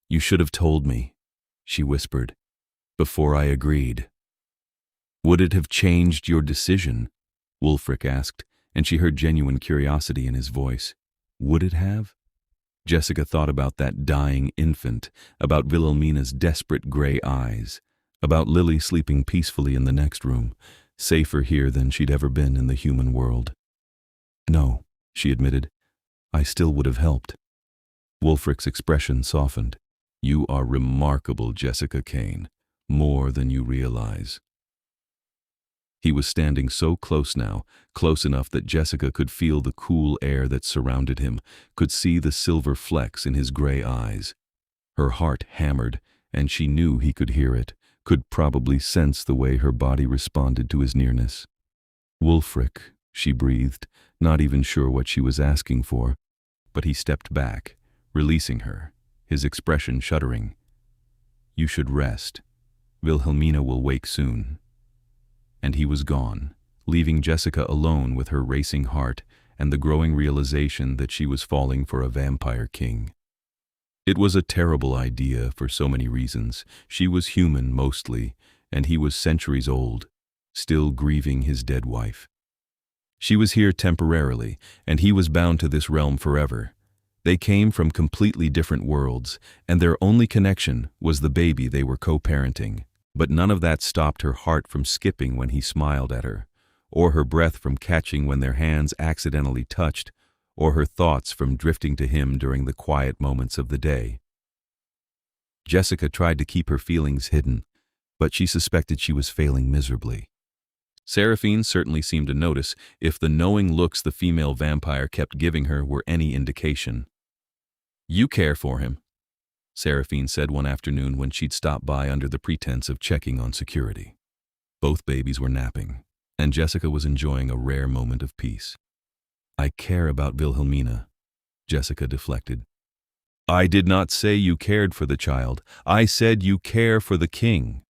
A: You should have told me, she whispered, before I agreed. Would it have changed your decision? Wolfric asked, and she heard genuine curiosity in his voice. Would it have? Jessica thought about that dying infant, about Wilhelmina's desperate gray eyes, about Lily sleeping peacefully in the next room, safer here than she'd ever been in the human world. No, she admitted. I still would have helped. Wolfric's expression softened. You are remarkable, Jessica Kane, more than you realize. He was standing so close now, close enough that Jessica could feel the cool air that surrounded him, could see the silver flecks in his gray eyes. Her heart hammered, and she knew he could hear it, could probably sense the way her body responded to his nearness. "Wolfric," she breathed, not even sure what she was asking for. But he stepped back, releasing her, his expression shuddering. "You should rest. Wilhelmina will wake soon." And he was gone, leaving Jessica alone with her racing heart and the growing realization that she was falling for a vampire king. It was a terrible idea for so many reasons. She was human mostly, and he was centuries old, still grieving his dead wife. She was here temporarily, and he was bound to this realm forever. They came from completely different worlds, and their only connection was the baby they were co-parenting. But none of that stopped her heart from skipping when he smiled at her, or her breath from catching when their hands accidentally touched, or her thoughts from drifting to him during the quiet moments of the day. Jessica tried to keep her feelings hidden, but she suspected she was failing miserably. Seraphine certainly seemed to notice, if the knowing looks the female vampire kept giving her were any indication. "You care for him," Seraphine said one afternoon when she'd stopped by under the pretense of checking on security. Both babies were napping, and Jessica was enjoying a rare moment of peace. "I care about Wilhelmina," Jessica deflected. "I did not say you cared for the child. I said you care for the king."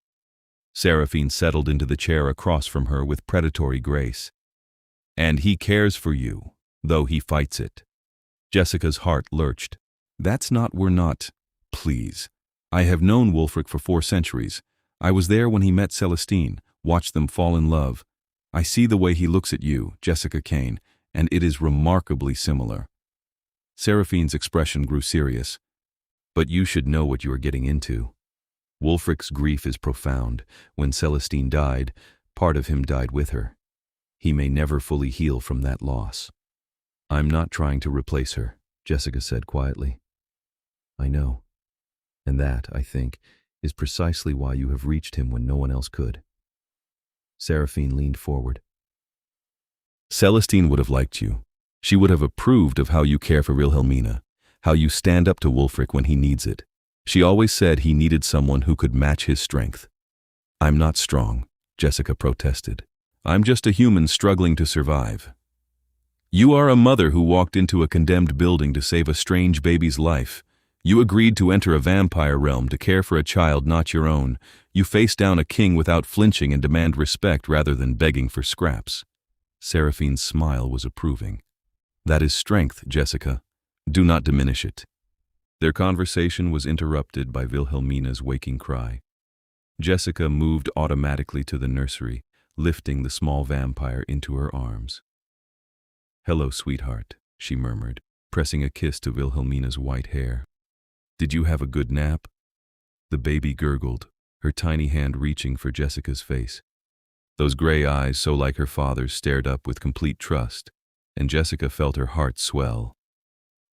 A: Seraphine settled into the chair across from her with predatory grace. "And he cares for you, though he fights it." Jessica's heart lurched. We're not. Please. I have known Wolfric for 4 centuries. I was there when he met Celestine, watched them fall in love. I see the way he looks at you, Jessica Kane, and it is remarkably similar. Seraphine's expression grew serious. "But you should know what you are getting into. Wolfric's grief is profound. When Celestine died, part of him died with her. He may never fully heal from that loss." "I'm not trying to replace her," Jessica said quietly. "I know. And that, I think, is precisely why you have reached him when no one else could." Seraphine leaned forward. "Celestine would have liked you. She would have approved of how you care for Wilhelmina, how you stand up to Wolfric when he needs it. She always said he needed someone who could match his strength." "I'm not strong," Jessica protested. "I'm just a human struggling to survive." "You are a mother who walked into a condemned building to save a strange baby's life. You agreed to enter a vampire realm to care for a child not your own. You face down a king without flinching and demand respect rather than begging for scraps." Seraphine's smile was approving. "That is strength, Jessica. Do not diminish it." Their conversation was interrupted by Wilhelmina's waking cry. Jessica moved automatically to the nursery, lifting the small vampire into her arms. "Hello, sweetheart," she murmured, pressing a kiss to Wilhelmina's white hair. "Did you have a good nap?" The baby gurgled, her tiny hand reaching for Jessica's face. Those gray eyes, so like her father's, stared up with complete trust, and Jessica felt her heart swell.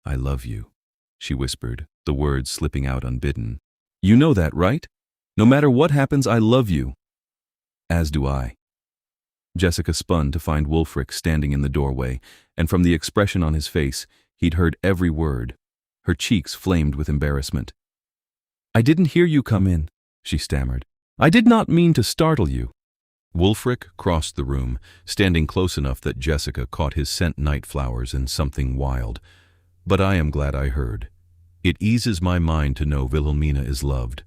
A: "I love you," she whispered, the words slipping out unbidden. "You know that, right? No matter what happens, I love you." "As do I." Jessica spun to find Wolfric standing in the doorway, and from the expression on his face, he'd heard every word. Her cheeks flamed with embarrassment. "I didn't hear you come in," she stammered. "I did not mean to startle you." Wolfric crossed the room, standing close enough that Jessica caught his scent night flowers and something wild. "But I am glad I heard. It eases my mind to know Wilhelmina is loved."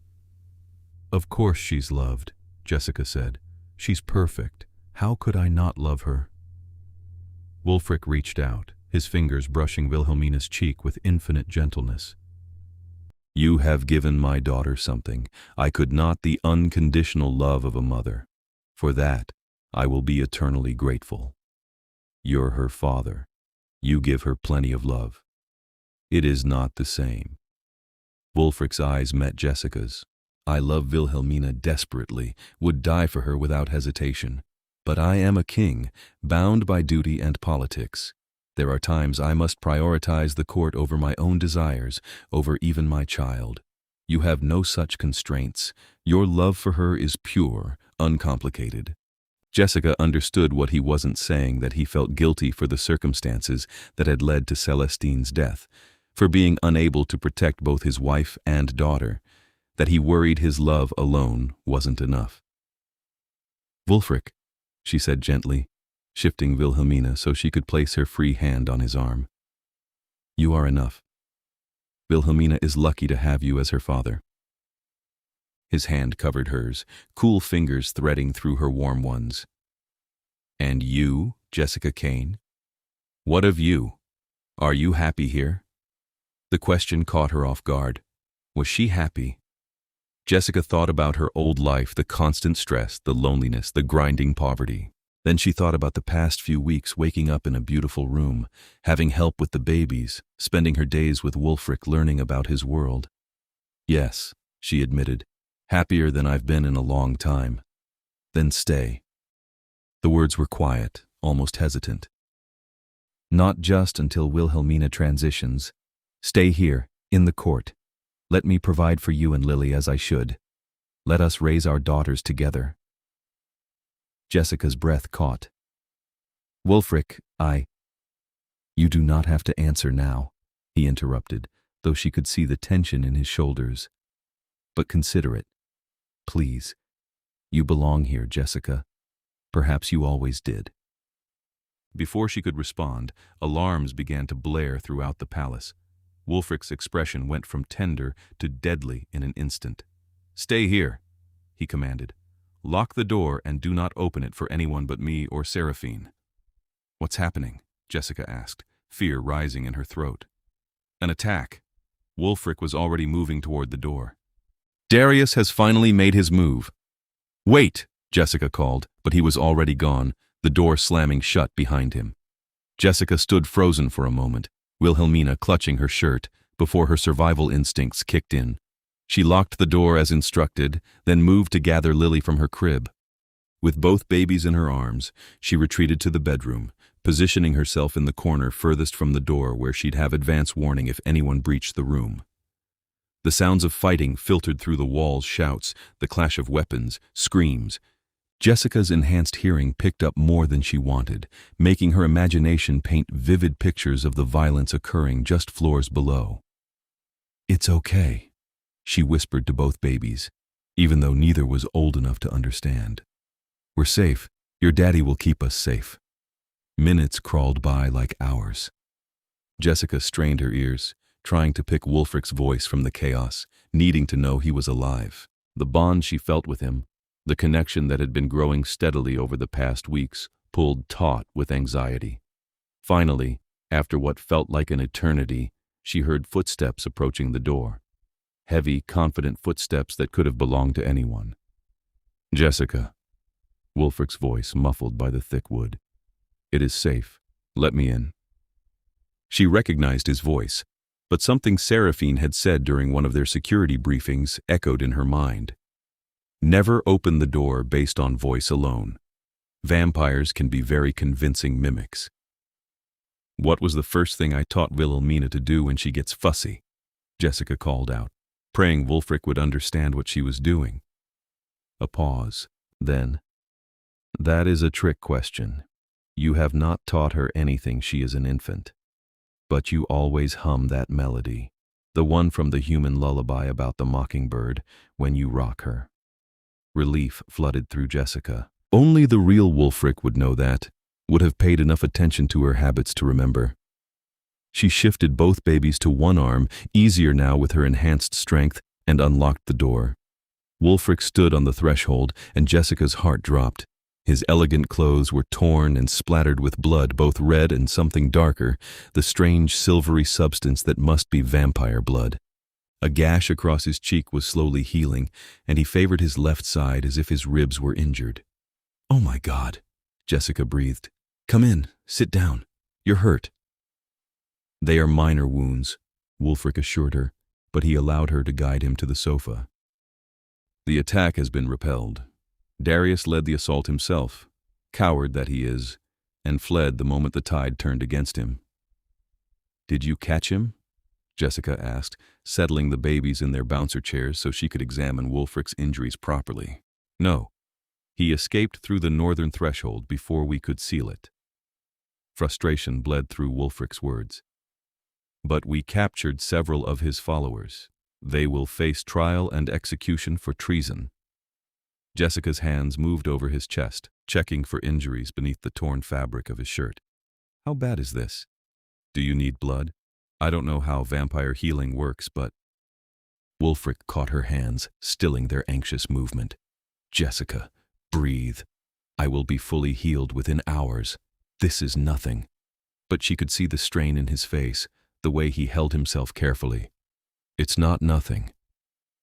A: "Of course she's loved," Jessica said. "She's perfect. How could I not love her?" Wolfric reached out, his fingers brushing Wilhelmina's cheek with infinite gentleness. "You have given my daughter something I could not, the unconditional love of a mother. For that, I will be eternally grateful. You're her father. You give her plenty of love. It is not the same." Wolfric's eyes met Jessica's. "I love Wilhelmina desperately, would die for her without hesitation. But I am a king, bound by duty and politics. There are times I must prioritize the court over my own desires, over even my child. You have no such constraints. Your love for her is pure, uncomplicated. Jessica understood what he wasn't saying, that he felt guilty for the circumstances that had led to Celestine's death, for being unable to protect both his wife and daughter, that he worried his love alone wasn't enough. "Wolfric," she said gently, shifting Wilhelmina so she could place her free hand on his arm. "You are enough. Wilhelmina is lucky to have you as her father." His hand covered hers, cool fingers threading through her warm ones. "And you, Jessica Kane? What of you? Are you happy here?" The question caught her off guard. Was she happy? Jessica thought about her old life, the constant stress, the loneliness, the grinding poverty. Then she thought about the past few weeks, waking up in a beautiful room, having help with the babies, spending her days with Wolfric, learning about his world. "Yes," she admitted, "happier than I've been in a long time." "Then stay." The words were quiet, almost hesitant. "Not just until Wilhelmina transitions. Stay here, in the court. Let me provide for you and Lily as I should. Let us raise our daughters together." Jessica's breath caught. "Wolfric, You do not have to answer now," he interrupted, though she could see the tension in his shoulders. "But consider it. Please. You belong here, Jessica. Perhaps you always did." Before she could respond, alarms began to blare throughout the palace. Wolfric's expression went from tender to deadly in an instant. "Stay here," he commanded. "Lock the door and do not open it for anyone but me or Seraphine." "What's happening?" Jessica asked, fear rising in her throat. "An attack." Wolfric was already moving toward the door. "Darius has finally made his move." "Wait!" Jessica called, but he was already gone, the door slamming shut behind him. Jessica stood frozen for a moment, Wilhelmina clutching her shirt, before her survival instincts kicked in. She locked the door as instructed, then moved to gather Lily from her crib. With both babies in her arms, she retreated to the bedroom, positioning herself in the corner furthest from the door where she'd have advance warning if anyone breached the room. The sounds of fighting filtered through the walls, shouts, the clash of weapons, screams. Jessica's enhanced hearing picked up more than she wanted, making her imagination paint vivid pictures of the violence occurring just floors below. "It's okay," she whispered to both babies, even though neither was old enough to understand. "We're safe. Your daddy will keep us safe." Minutes crawled by like hours. Jessica strained her ears, trying to pick Wolfric's voice from the chaos, needing to know he was alive. The bond she felt with him, the connection that had been growing steadily over the past weeks, pulled taut with anxiety. Finally, after what felt like an eternity, she heard footsteps approaching the door. Heavy, confident footsteps that could have belonged to anyone. "Jessica," Wolfric's voice muffled by the thick wood. "It is safe. Let me in." She recognized his voice, but something Seraphine had said during one of their security briefings echoed in her mind. Never open the door based on voice alone. Vampires can be very convincing mimics. "What was the first thing I taught Wilhelmina to do when she gets fussy?" Jessica called out, praying Wolfric would understand what she was doing. A pause. Then, "That is a trick question. You have not taught her anything. She is an infant. But you always hum that melody, the one from the human lullaby about the mockingbird, when you rock her." Relief flooded through Jessica. Only the real Wolfric would know that, would have paid enough attention to her habits to remember. She shifted both babies to one arm, easier now with her enhanced strength, and unlocked the door. Wolfric stood on the threshold, and Jessica's heart dropped. His elegant clothes were torn and splattered with blood, both red and something darker, the strange silvery substance that must be vampire blood. A gash across his cheek was slowly healing, and he favored his left side as if his ribs were injured. "Oh my God," Jessica breathed. "Come in, sit down. You're hurt." "They are minor wounds," Wolfric assured her, but he allowed her to guide him to the sofa. "The attack has been repelled. Darius led the assault himself, coward that he is, and fled the moment the tide turned against him." "Did you catch him?" Jessica asked, settling the babies in their bouncer chairs so she could examine Wolfric's injuries properly. No. He escaped through the northern threshold before we could seal it. Frustration bled through Wolfric's words. But we captured several of his followers. They will face trial and execution for treason. Jessica's hands moved over his chest, checking for injuries beneath the torn fabric of his shirt. How bad is this? Do you need blood? I don't know how vampire healing works, but... Wolfric caught her hands, stilling their anxious movement. Jessica, breathe. I will be fully healed within hours. This is nothing. But she could see the strain in his face, the way he held himself carefully. It's not nothing.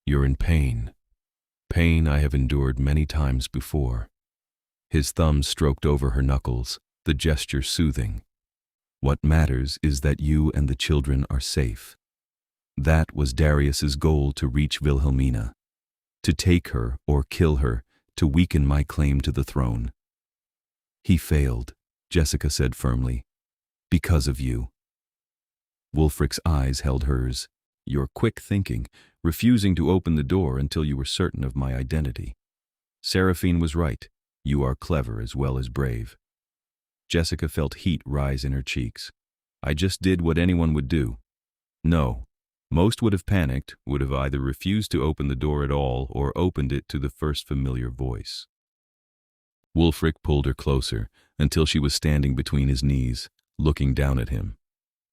A: You're in pain. Pain I have endured many times before. His thumb stroked over her knuckles, the gesture soothing. What matters is that you and the children are safe. That was Darius's goal, to reach Wilhelmina. To take her or kill her, to weaken my claim to the throne. He failed, Jessica said firmly. Because of you. Wolfric's eyes held hers. Your quick thinking, refusing to open the door until you were certain of my identity. Seraphine was right. You are clever as well as brave. Jessica felt heat rise in her cheeks. I just did what anyone would do. No. Most would have panicked, would have either refused to open the door at all or opened it to the first familiar voice. Wolfric pulled her closer until she was standing between his knees, looking down at him.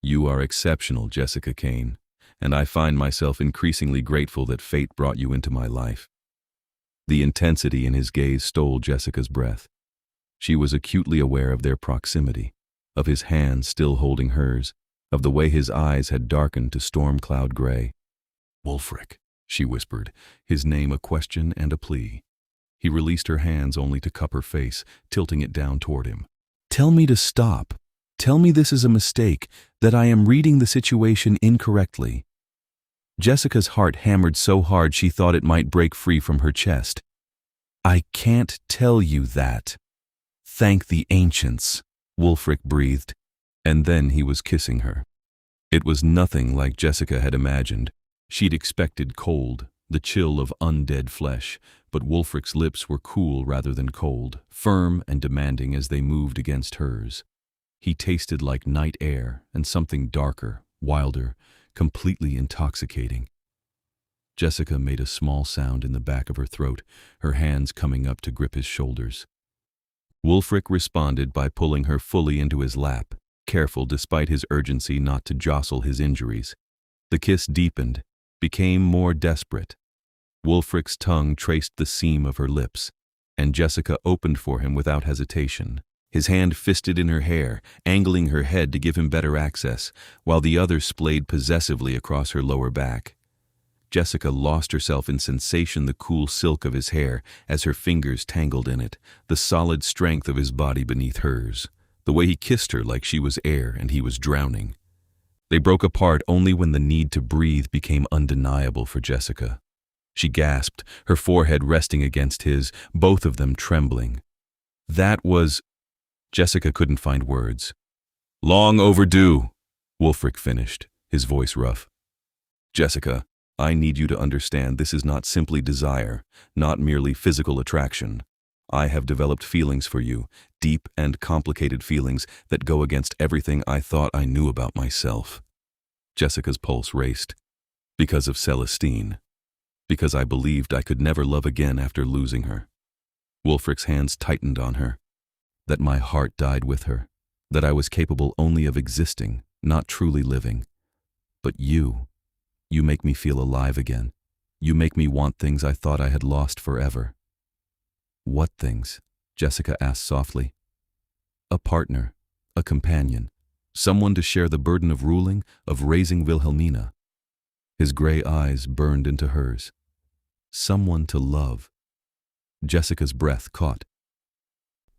A: You are exceptional, Jessica Kane, and I find myself increasingly grateful that fate brought you into my life. The intensity in his gaze stole Jessica's breath. She was acutely aware of their proximity, of his hand still holding hers, of the way his eyes had darkened to storm cloud gray. Wolfric, she whispered, his name a question and a plea. He released her hands only to cup her face, tilting it down toward him. Tell me to stop. Tell me this is a mistake, that I am reading the situation incorrectly. Jessica's heart hammered so hard she thought it might break free from her chest. I can't tell you that. Thank the ancients, Wolfric breathed, and then he was kissing her. It was nothing like Jessica had imagined. She'd expected cold, the chill of undead flesh, but Wolfric's lips were cool rather than cold, firm and demanding as they moved against hers. He tasted like night air and something darker, wilder, completely intoxicating. Jessica made a small sound in the back of her throat, her hands coming up to grip his shoulders. Wolfric responded by pulling her fully into his lap, careful despite his urgency not to jostle his injuries. The kiss deepened, became more desperate. Wolfric's tongue traced the seam of her lips, and Jessica opened for him without hesitation. His hand fisted in her hair, angling her head to give him better access, while the other splayed possessively across her lower back. Jessica lost herself in sensation, the cool silk of his hair as her fingers tangled in it, the solid strength of his body beneath hers, the way he kissed her like she was air and he was drowning. They broke apart only when the need to breathe became undeniable for Jessica. She gasped, her forehead resting against his, both of them trembling. That was... Jessica couldn't find words. Long overdue, Wolfric finished, his voice rough. Jessica, I need you to understand this is not simply desire, not merely physical attraction. I have developed feelings for you, deep and complicated feelings that go against everything I thought I knew about myself. Jessica's pulse raced. Because of Celestine. Because I believed I could never love again after losing her. Wolfric's hands tightened on her. That my heart died with her. That I was capable only of existing, not truly living. But you make me feel alive again. You make me want things I thought I had lost forever. What things? Jessica asked softly. A partner, a companion, someone to share the burden of ruling, of raising Wilhelmina. His gray eyes burned into hers. Someone to love. Jessica's breath caught.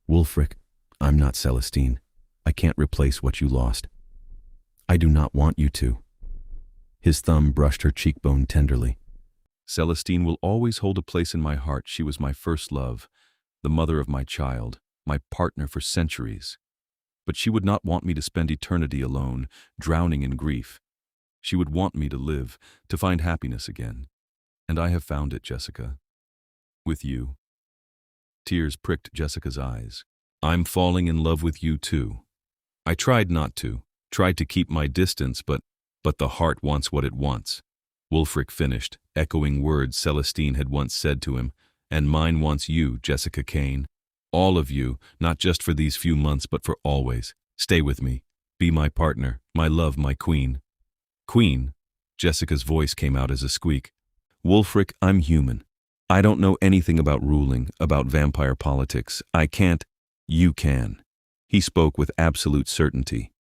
A: Wolfric, I'm not Celestine. I can't replace what you lost. I do not want you to. His thumb brushed her cheekbone tenderly. Celestine will always hold a place in my heart. She was my first love, the mother of my child, my partner for centuries. But she would not want me to spend eternity alone, drowning in grief. She would want me to live, to find happiness again. And I have found it, Jessica. With you. Tears pricked Jessica's eyes. I'm falling in love with you too. I tried not to, tried to keep my distance, but the heart wants what it wants. Wolfric finished, echoing words Celestine had once said to him, and mine wants you, Jessica Kane. All of you, not just for these few months, but for always. Stay with me. Be my partner, my love, my queen. Queen? Jessica's voice came out as a squeak. Wolfric, I'm human. I don't know anything about ruling, about vampire politics. I can't. You can. He spoke with absolute certainty.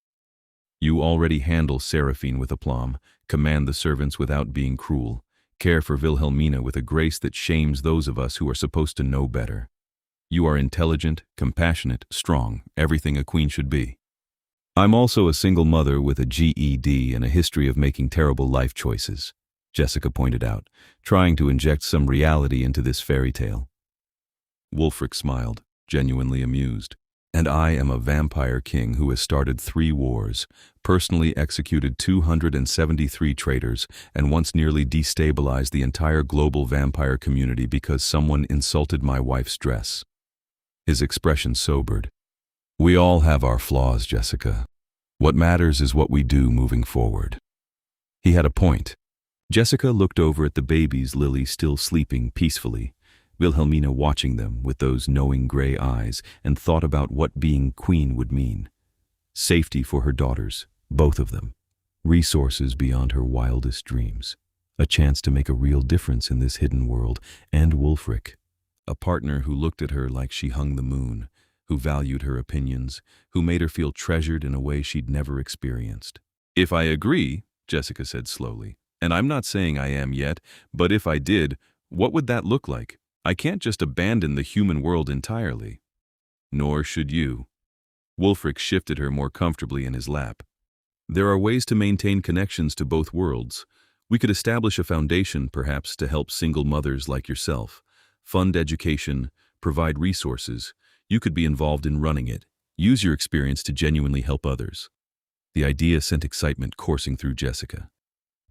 A: You already handle Seraphine with aplomb, command the servants without being cruel, care for Wilhelmina with a grace that shames those of us who are supposed to know better. You are intelligent, compassionate, strong, everything a queen should be. I'm also a single mother with a GED and a history of making terrible life choices, Jessica pointed out, trying to inject some reality into this fairy tale. Wolfric smiled, genuinely amused. And I am a vampire king who has started 3 wars, personally executed 273 traitors, and once nearly destabilized the entire global vampire community because someone insulted my wife's dress. His expression sobered. We all have our flaws, Jessica. What matters is what we do moving forward. He had a point. Jessica looked over at the babies, Lily still sleeping peacefully, Wilhelmina watching them with those knowing gray eyes, and thought about what being queen would mean. Safety for her daughters, both of them. Resources beyond her wildest dreams. A chance to make a real difference in this hidden world. And Wolfric. A partner who looked at her like she hung the moon, who valued her opinions, who made her feel treasured in a way she'd never experienced. If I agree, Jessica said slowly, and I'm not saying I am yet, but if I did, what would that look like? I can't just abandon the human world entirely. Nor should you. Wolfric shifted her more comfortably in his lap. There are ways to maintain connections to both worlds. We could establish a foundation, perhaps, to help single mothers like yourself. Fund education, provide resources. You could be involved in running it. Use your experience to genuinely help others. The idea sent excitement coursing through Jessica.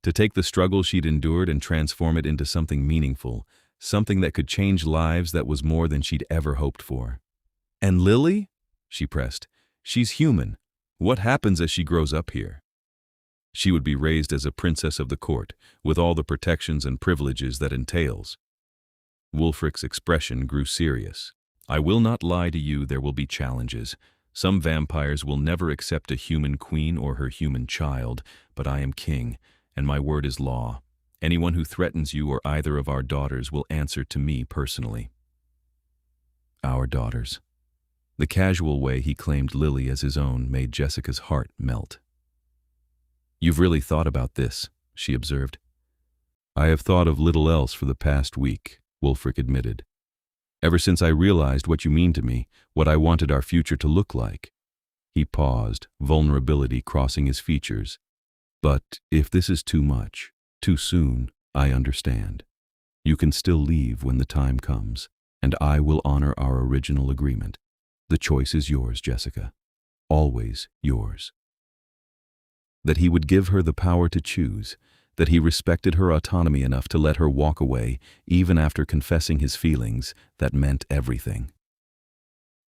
A: To take the struggle she'd endured and transform it into something meaningful, something that could change lives, that was more than she'd ever hoped for. And Lily? She pressed. She's human. What happens as she grows up here? She would be raised as a princess of the court, with all the protections and privileges that entails. Wolfric's expression grew serious. I will not lie to you, there will be challenges. Some vampires will never accept a human queen or her human child, but I am king, and my word is law. Anyone who threatens you or either of our daughters will answer to me personally. Our daughters. The casual way he claimed Lily as his own made Jessica's heart melt. You've really thought about this, she observed. I have thought of little else for the past week, Wolfric admitted. Ever since I realized what you mean to me, what I wanted our future to look like. He paused, vulnerability crossing his features. But if this is too much, too soon, I understand. You can still leave when the time comes, and I will honor our original agreement. The choice is yours, Jessica. Always yours. That he would give her the power to choose, that he respected her autonomy enough to let her walk away, even after confessing his feelings, that meant everything.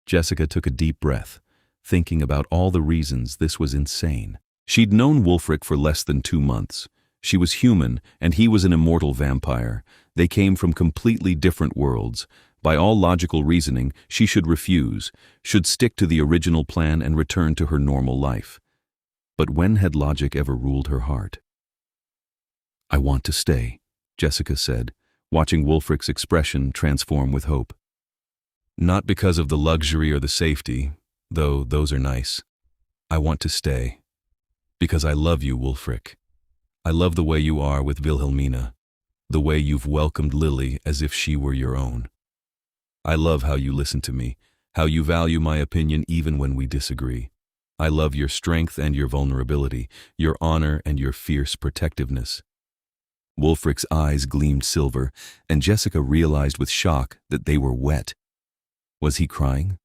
A: Jessica took a deep breath, thinking about all the reasons this was insane. She'd known Wolfric for less than 2 months. She was human, and he was an immortal vampire. They came from completely different worlds. By all logical reasoning, she should refuse, should stick to the original plan and return to her normal life. But when had logic ever ruled her heart? I want to stay, Jessica said, watching Wolfric's expression transform with hope. Not because of the luxury or the safety, though those are nice. I want to stay. Because I love you, Wolfric. I love the way you are with Wilhelmina, the way you've welcomed Lily as if she were your own. I love how you listen to me, how you value my opinion even when we disagree. I love your strength and your vulnerability, your honor and your fierce protectiveness. Wolfric's eyes gleamed silver, and Jessica realized with shock that they were wet. Was he crying?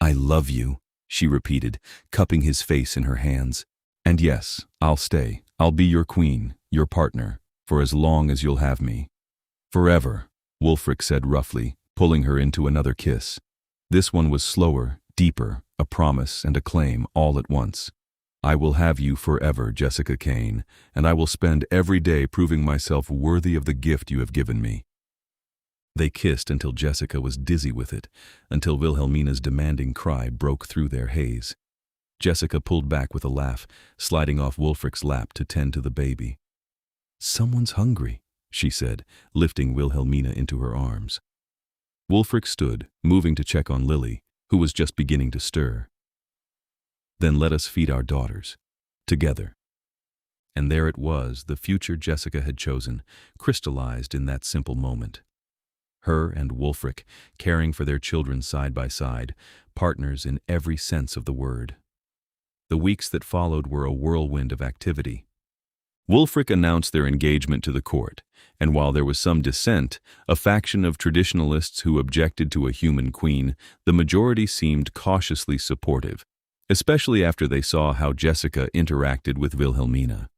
A: I love you, she repeated, cupping his face in her hands. And yes, I'll stay. I'll be your queen, your partner, for as long as you'll have me. Forever, Wolfric said roughly, pulling her into another kiss. This one was slower, deeper, a promise and a claim all at once. I will have you forever, Jessica Kane, and I will spend every day proving myself worthy of the gift you have given me. They kissed until Jessica was dizzy with it, until Wilhelmina's demanding cry broke through their haze. Jessica pulled back with a laugh, sliding off Wolfric's lap to tend to the baby. Someone's hungry, she said, lifting Wilhelmina into her arms. Wolfric stood, moving to check on Lily, who was just beginning to stir. Then let us feed our daughters, together. And there it was, the future Jessica had chosen, crystallized in that simple moment. Her and Wolfric, caring for their children side by side, partners in every sense of the word. The weeks that followed were a whirlwind of activity. Wolfric announced their engagement to the court, and while there was some dissent, a faction of traditionalists who objected to a human queen, the majority seemed cautiously supportive, especially after they saw how Jessica interacted with Wilhelmina.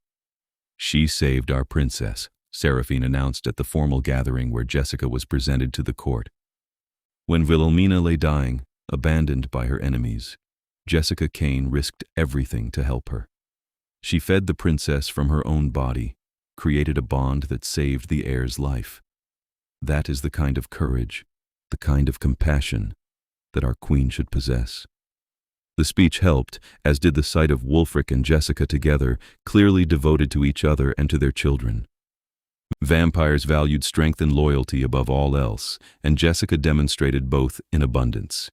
A: She saved our princess, Seraphine announced at the formal gathering where Jessica was presented to the court. When Wilhelmina lay dying, abandoned by her enemies, Jessica Kane risked everything to help her. She fed the princess from her own body, created a bond that saved the heir's life. That is the kind of courage, the kind of compassion that our queen should possess. The speech helped, as did the sight of Wolfric and Jessica together, clearly devoted to each other and to their children. Vampires valued strength and loyalty above all else, and Jessica demonstrated both in abundance.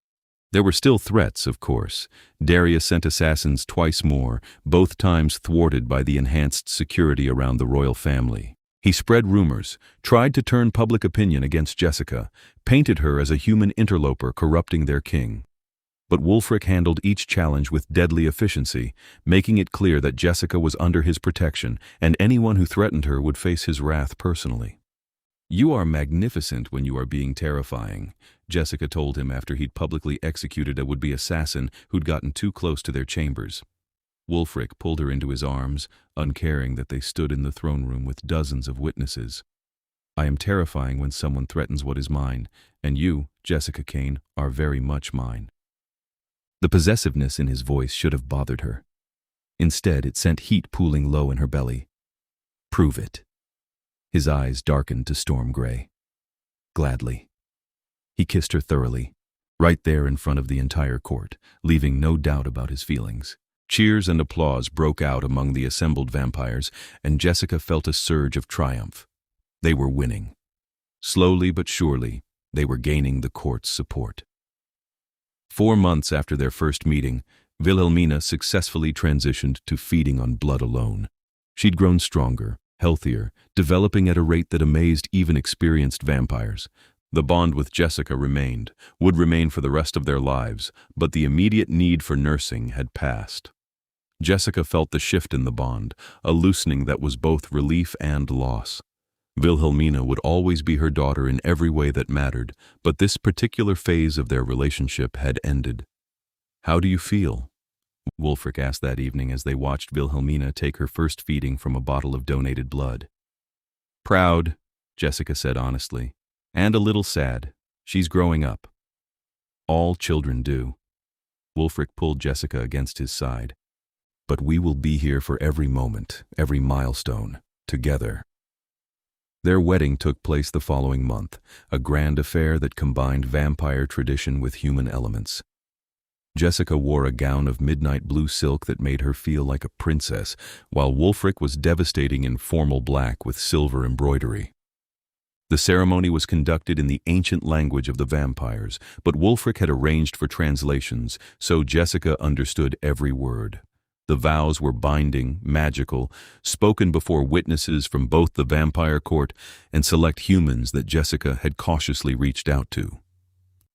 A: There were still threats, of course. Darius sent assassins twice more, both times thwarted by the enhanced security around the royal family. He spread rumors, tried to turn public opinion against Jessica, painted her as a human interloper corrupting their king. But Wolfric handled each challenge with deadly efficiency, making it clear that Jessica was under his protection, and anyone who threatened her would face his wrath personally. You are magnificent when you are being terrifying, Jessica told him after he'd publicly executed a would-be assassin who'd gotten too close to their chambers. Wolfric pulled her into his arms, uncaring that they stood in the throne room with dozens of witnesses. I am terrifying when someone threatens what is mine, and you, Jessica Kane, are very much mine. The possessiveness in his voice should have bothered her. Instead, it sent heat pooling low in her belly. Prove it. His eyes darkened to storm gray. Gladly. He kissed her thoroughly, right there in front of the entire court, leaving no doubt about his feelings. Cheers and applause broke out among the assembled vampires, and Jessica felt a surge of triumph. They were winning. Slowly but surely, they were gaining the court's support. 4 months after their first meeting, Wilhelmina successfully transitioned to feeding on blood alone. She'd grown stronger, healthier, developing at a rate that amazed even experienced vampires. The bond with Jessica would remain for the rest of their lives, but the immediate need for nursing had passed. Jessica felt the shift in the bond, a loosening that was both relief and loss. Wilhelmina would always be her daughter in every way that mattered, but this particular phase of their relationship had ended. How do you feel? Wolfric asked that evening as they watched Wilhelmina take her first feeding from a bottle of donated blood. Proud, Jessica said honestly, and a little sad. She's growing up. All children do. Wolfric pulled Jessica against his side. But we will be here for every moment, every milestone, together. Their wedding took place the following month, a grand affair that combined vampire tradition with human elements. Jessica wore a gown of midnight blue silk that made her feel like a princess, while Wolfric was devastating in formal black with silver embroidery. The ceremony was conducted in the ancient language of the vampires, but Wolfric had arranged for translations, so Jessica understood every word. The vows were binding, magical, spoken before witnesses from both the vampire court and select humans that Jessica had cautiously reached out to.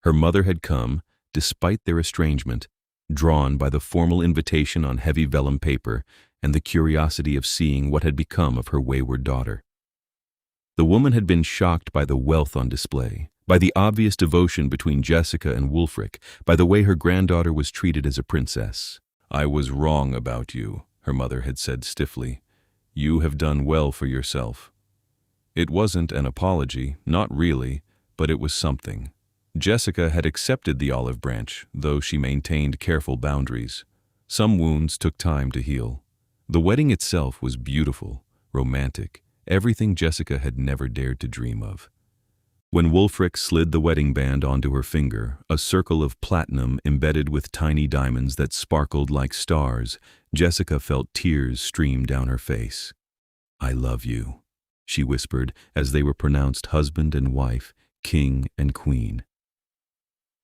A: Her mother had come, despite their estrangement, drawn by the formal invitation on heavy vellum paper and the curiosity of seeing what had become of her wayward daughter. The woman had been shocked by the wealth on display, by the obvious devotion between Jessica and Wolfric, by the way her granddaughter was treated as a princess. I was wrong about you, her mother had said stiffly. You have done well for yourself." It wasn't an apology, not really, but it was something. Jessica had accepted the olive branch, though she maintained careful boundaries. Some wounds took time to heal. The wedding itself was beautiful, romantic, everything Jessica had never dared to dream of. When Wolfric slid the wedding band onto her finger, a circle of platinum embedded with tiny diamonds that sparkled like stars, Jessica felt tears stream down her face. "I love you," she whispered as they were pronounced husband and wife, king and queen.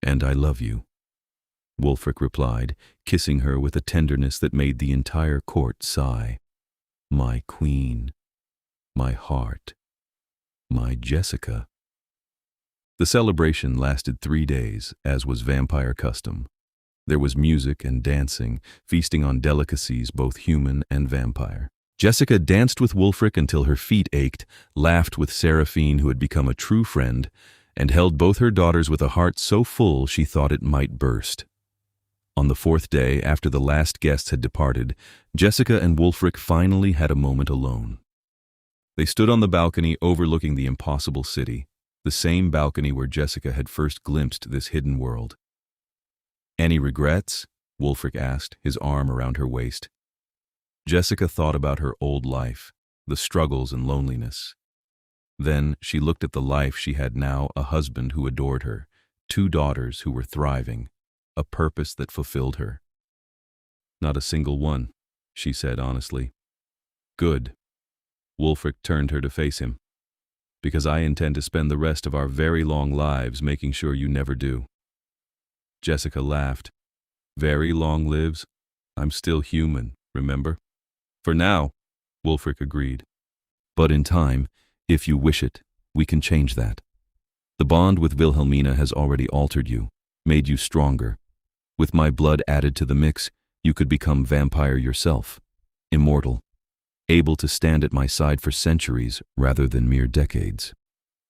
A: "And I love you," Wolfric replied, kissing her with a tenderness that made the entire court sigh. "My queen, my heart, my Jessica." The celebration lasted 3 days, as was vampire custom. There was music and dancing, feasting on delicacies both human and vampire. Jessica danced with Wolfric until her feet ached, laughed with Seraphine, who had become a true friend, and held both her daughters with a heart so full she thought it might burst. On the 4th day, after the last guests had departed, Jessica and Wolfric finally had a moment alone. They stood on the balcony overlooking the impossible city, the same balcony where Jessica had first glimpsed this hidden world. "Any regrets?" Wolfric asked, his arm around her waist. Jessica thought about her old life, the struggles and loneliness. Then she looked at the life she had now, a husband who adored her, 2 daughters who were thriving, a purpose that fulfilled her. "Not a single one," she said honestly. "Good." Wolfric turned her to face him. "Because I intend to spend the rest of our very long lives making sure you never do." Jessica laughed. "Very long lives? I'm still human, remember?" "For now," Wolfric agreed. "But in time, if you wish it, we can change that. The bond with Wilhelmina has already altered you, made you stronger. With my blood added to the mix, you could become vampire yourself, immortal, able to stand at my side for centuries rather than mere decades."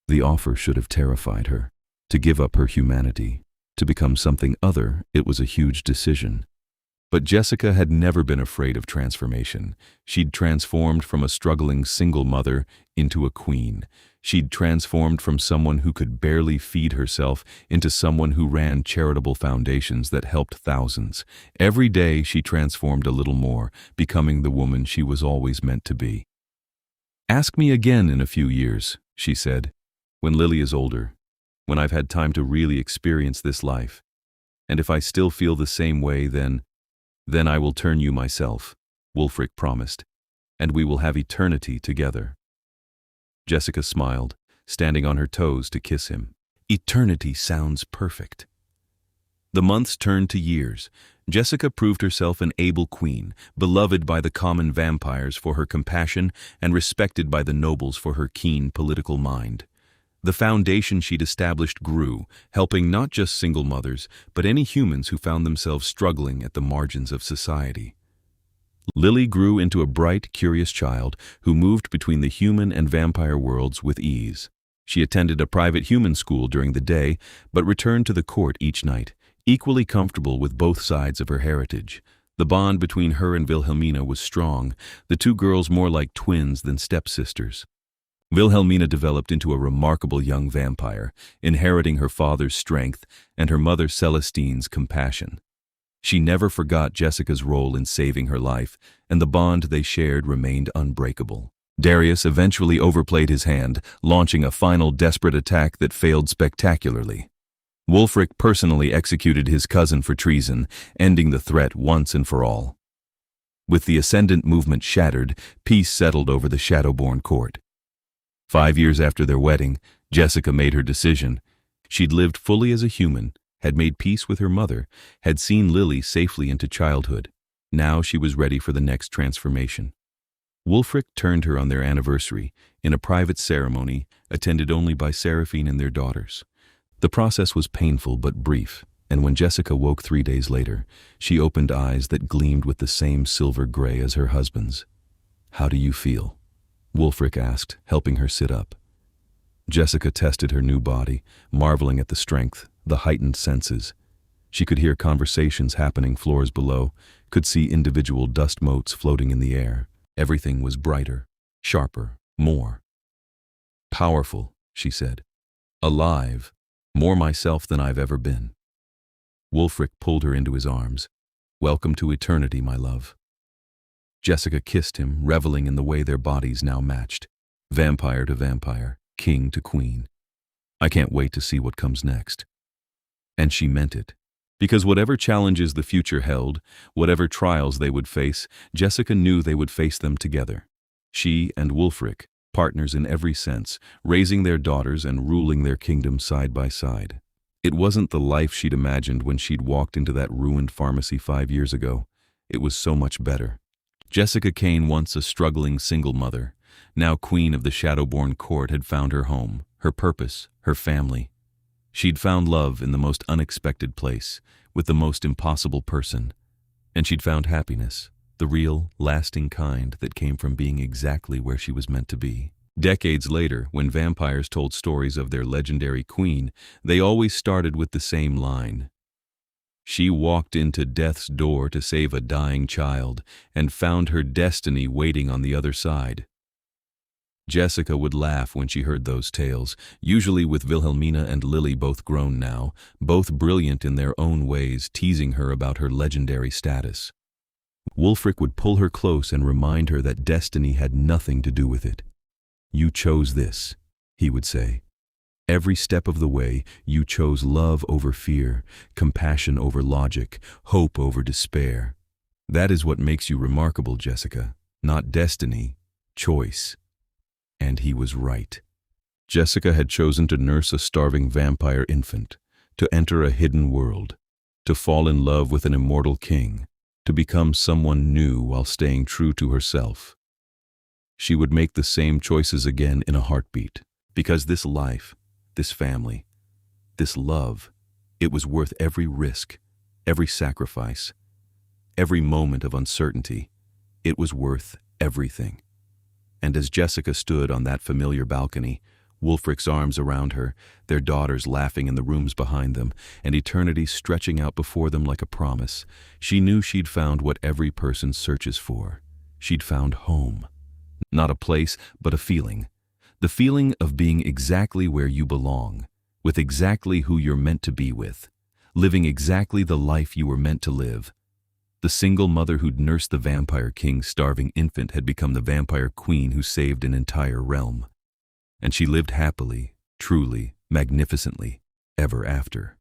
A: The offer should have terrified her. To give up her humanity, to become something other, it was a huge decision. But Jessica had never been afraid of transformation. She'd transformed from a struggling single mother into a queen. She'd transformed from someone who could barely feed herself into someone who ran charitable foundations that helped thousands. Every day she transformed a little more, becoming the woman she was always meant to be. "Ask me again in a few years," she said, "when Lily is older, when I've had time to really experience this life. And if I still feel the same way, then I will turn you myself," Wolfric promised, "and we will have eternity together." Jessica smiled, standing on her toes to kiss him. Eternity sounds perfect. The months turned to years. Jessica proved herself an able queen, beloved by the common vampires for her compassion and respected by the nobles for her keen political mind. The foundation she'd established grew, helping not just single mothers, but any humans who found themselves struggling at the margins of society. Lily grew into a bright, curious child who moved between the human and vampire worlds with ease. She attended a private human school during the day, but returned to the court each night, equally comfortable with both sides of her heritage. The bond between her and Wilhelmina was strong, the 2 girls more like twins than stepsisters. Wilhelmina developed into a remarkable young vampire, inheriting her father's strength and her mother Celestine's compassion. She never forgot Jessica's role in saving her life, and the bond they shared remained unbreakable. Darius eventually overplayed his hand, launching a final desperate attack that failed spectacularly. Wolfric personally executed his cousin for treason, ending the threat once and for all. With the Ascendant movement shattered, peace settled over the Shadowborn Court. 5 years after their wedding, Jessica made her decision. She'd lived fully as a human, had made peace with her mother, had seen Lily safely into childhood. Now she was ready for the next transformation. Wolfric turned her on their anniversary, in a private ceremony attended only by Seraphine and their daughters. The process was painful but brief, and when Jessica woke 3 days later, she opened eyes that gleamed with the same silver gray as her husband's. "How do you feel?" Wolfric asked, helping her sit up. Jessica tested her new body, marveling at the strength, the heightened senses. She could hear conversations happening floors below, could see individual dust motes floating in the air. Everything was brighter, sharper, more powerful, she said. Alive, more myself than I've ever been. Wolfric pulled her into his arms. Welcome to eternity, my love. Jessica kissed him, reveling in the way their bodies now matched. Vampire to vampire, king to queen. I can't wait to see what comes next. And she meant it. Because whatever challenges the future held, whatever trials they would face, Jessica knew they would face them together. She and Wolfric, partners in every sense, raising their daughters and ruling their kingdom side by side. It wasn't the life she'd imagined when she'd walked into that ruined pharmacy 5 years ago. It was so much better. Jessica Kane, once a struggling single mother, now queen of the Shadowborn Court, had found her home, her purpose, her family. She'd found love in the most unexpected place, with the most impossible person. And she'd found happiness, the real, lasting kind that came from being exactly where she was meant to be. Decades later, when vampires told stories of their legendary queen, they always started with the same line. She walked into death's door to save a dying child and found her destiny waiting on the other side. Jessica would laugh when she heard those tales, usually with Wilhelmina and Lily both grown now, both brilliant in their own ways, teasing her about her legendary status. Wolfric would pull her close and remind her that destiny had nothing to do with it. You chose this, he would say. Every step of the way, you chose love over fear, compassion over logic, hope over despair. That is what makes you remarkable, Jessica. Not destiny, choice. And he was right. Jessica had chosen to nurse a starving vampire infant, to enter a hidden world, to fall in love with an immortal king, to become someone new while staying true to herself. She would make the same choices again in a heartbeat, because this life, this family, this love, it was worth every risk, every sacrifice, every moment of uncertainty. It was worth everything. And as Jessica stood on that familiar balcony, Wolfric's arms around her, their daughters laughing in the rooms behind them, and eternity stretching out before them like a promise, she knew she'd found what every person searches for. She'd found home. Not a place, but a feeling. The feeling of being exactly where you belong, with exactly who you're meant to be with, living exactly the life you were meant to live. The single mother who'd nursed the vampire king's starving infant had become the vampire queen who saved an entire realm. And she lived happily, truly, magnificently, ever after.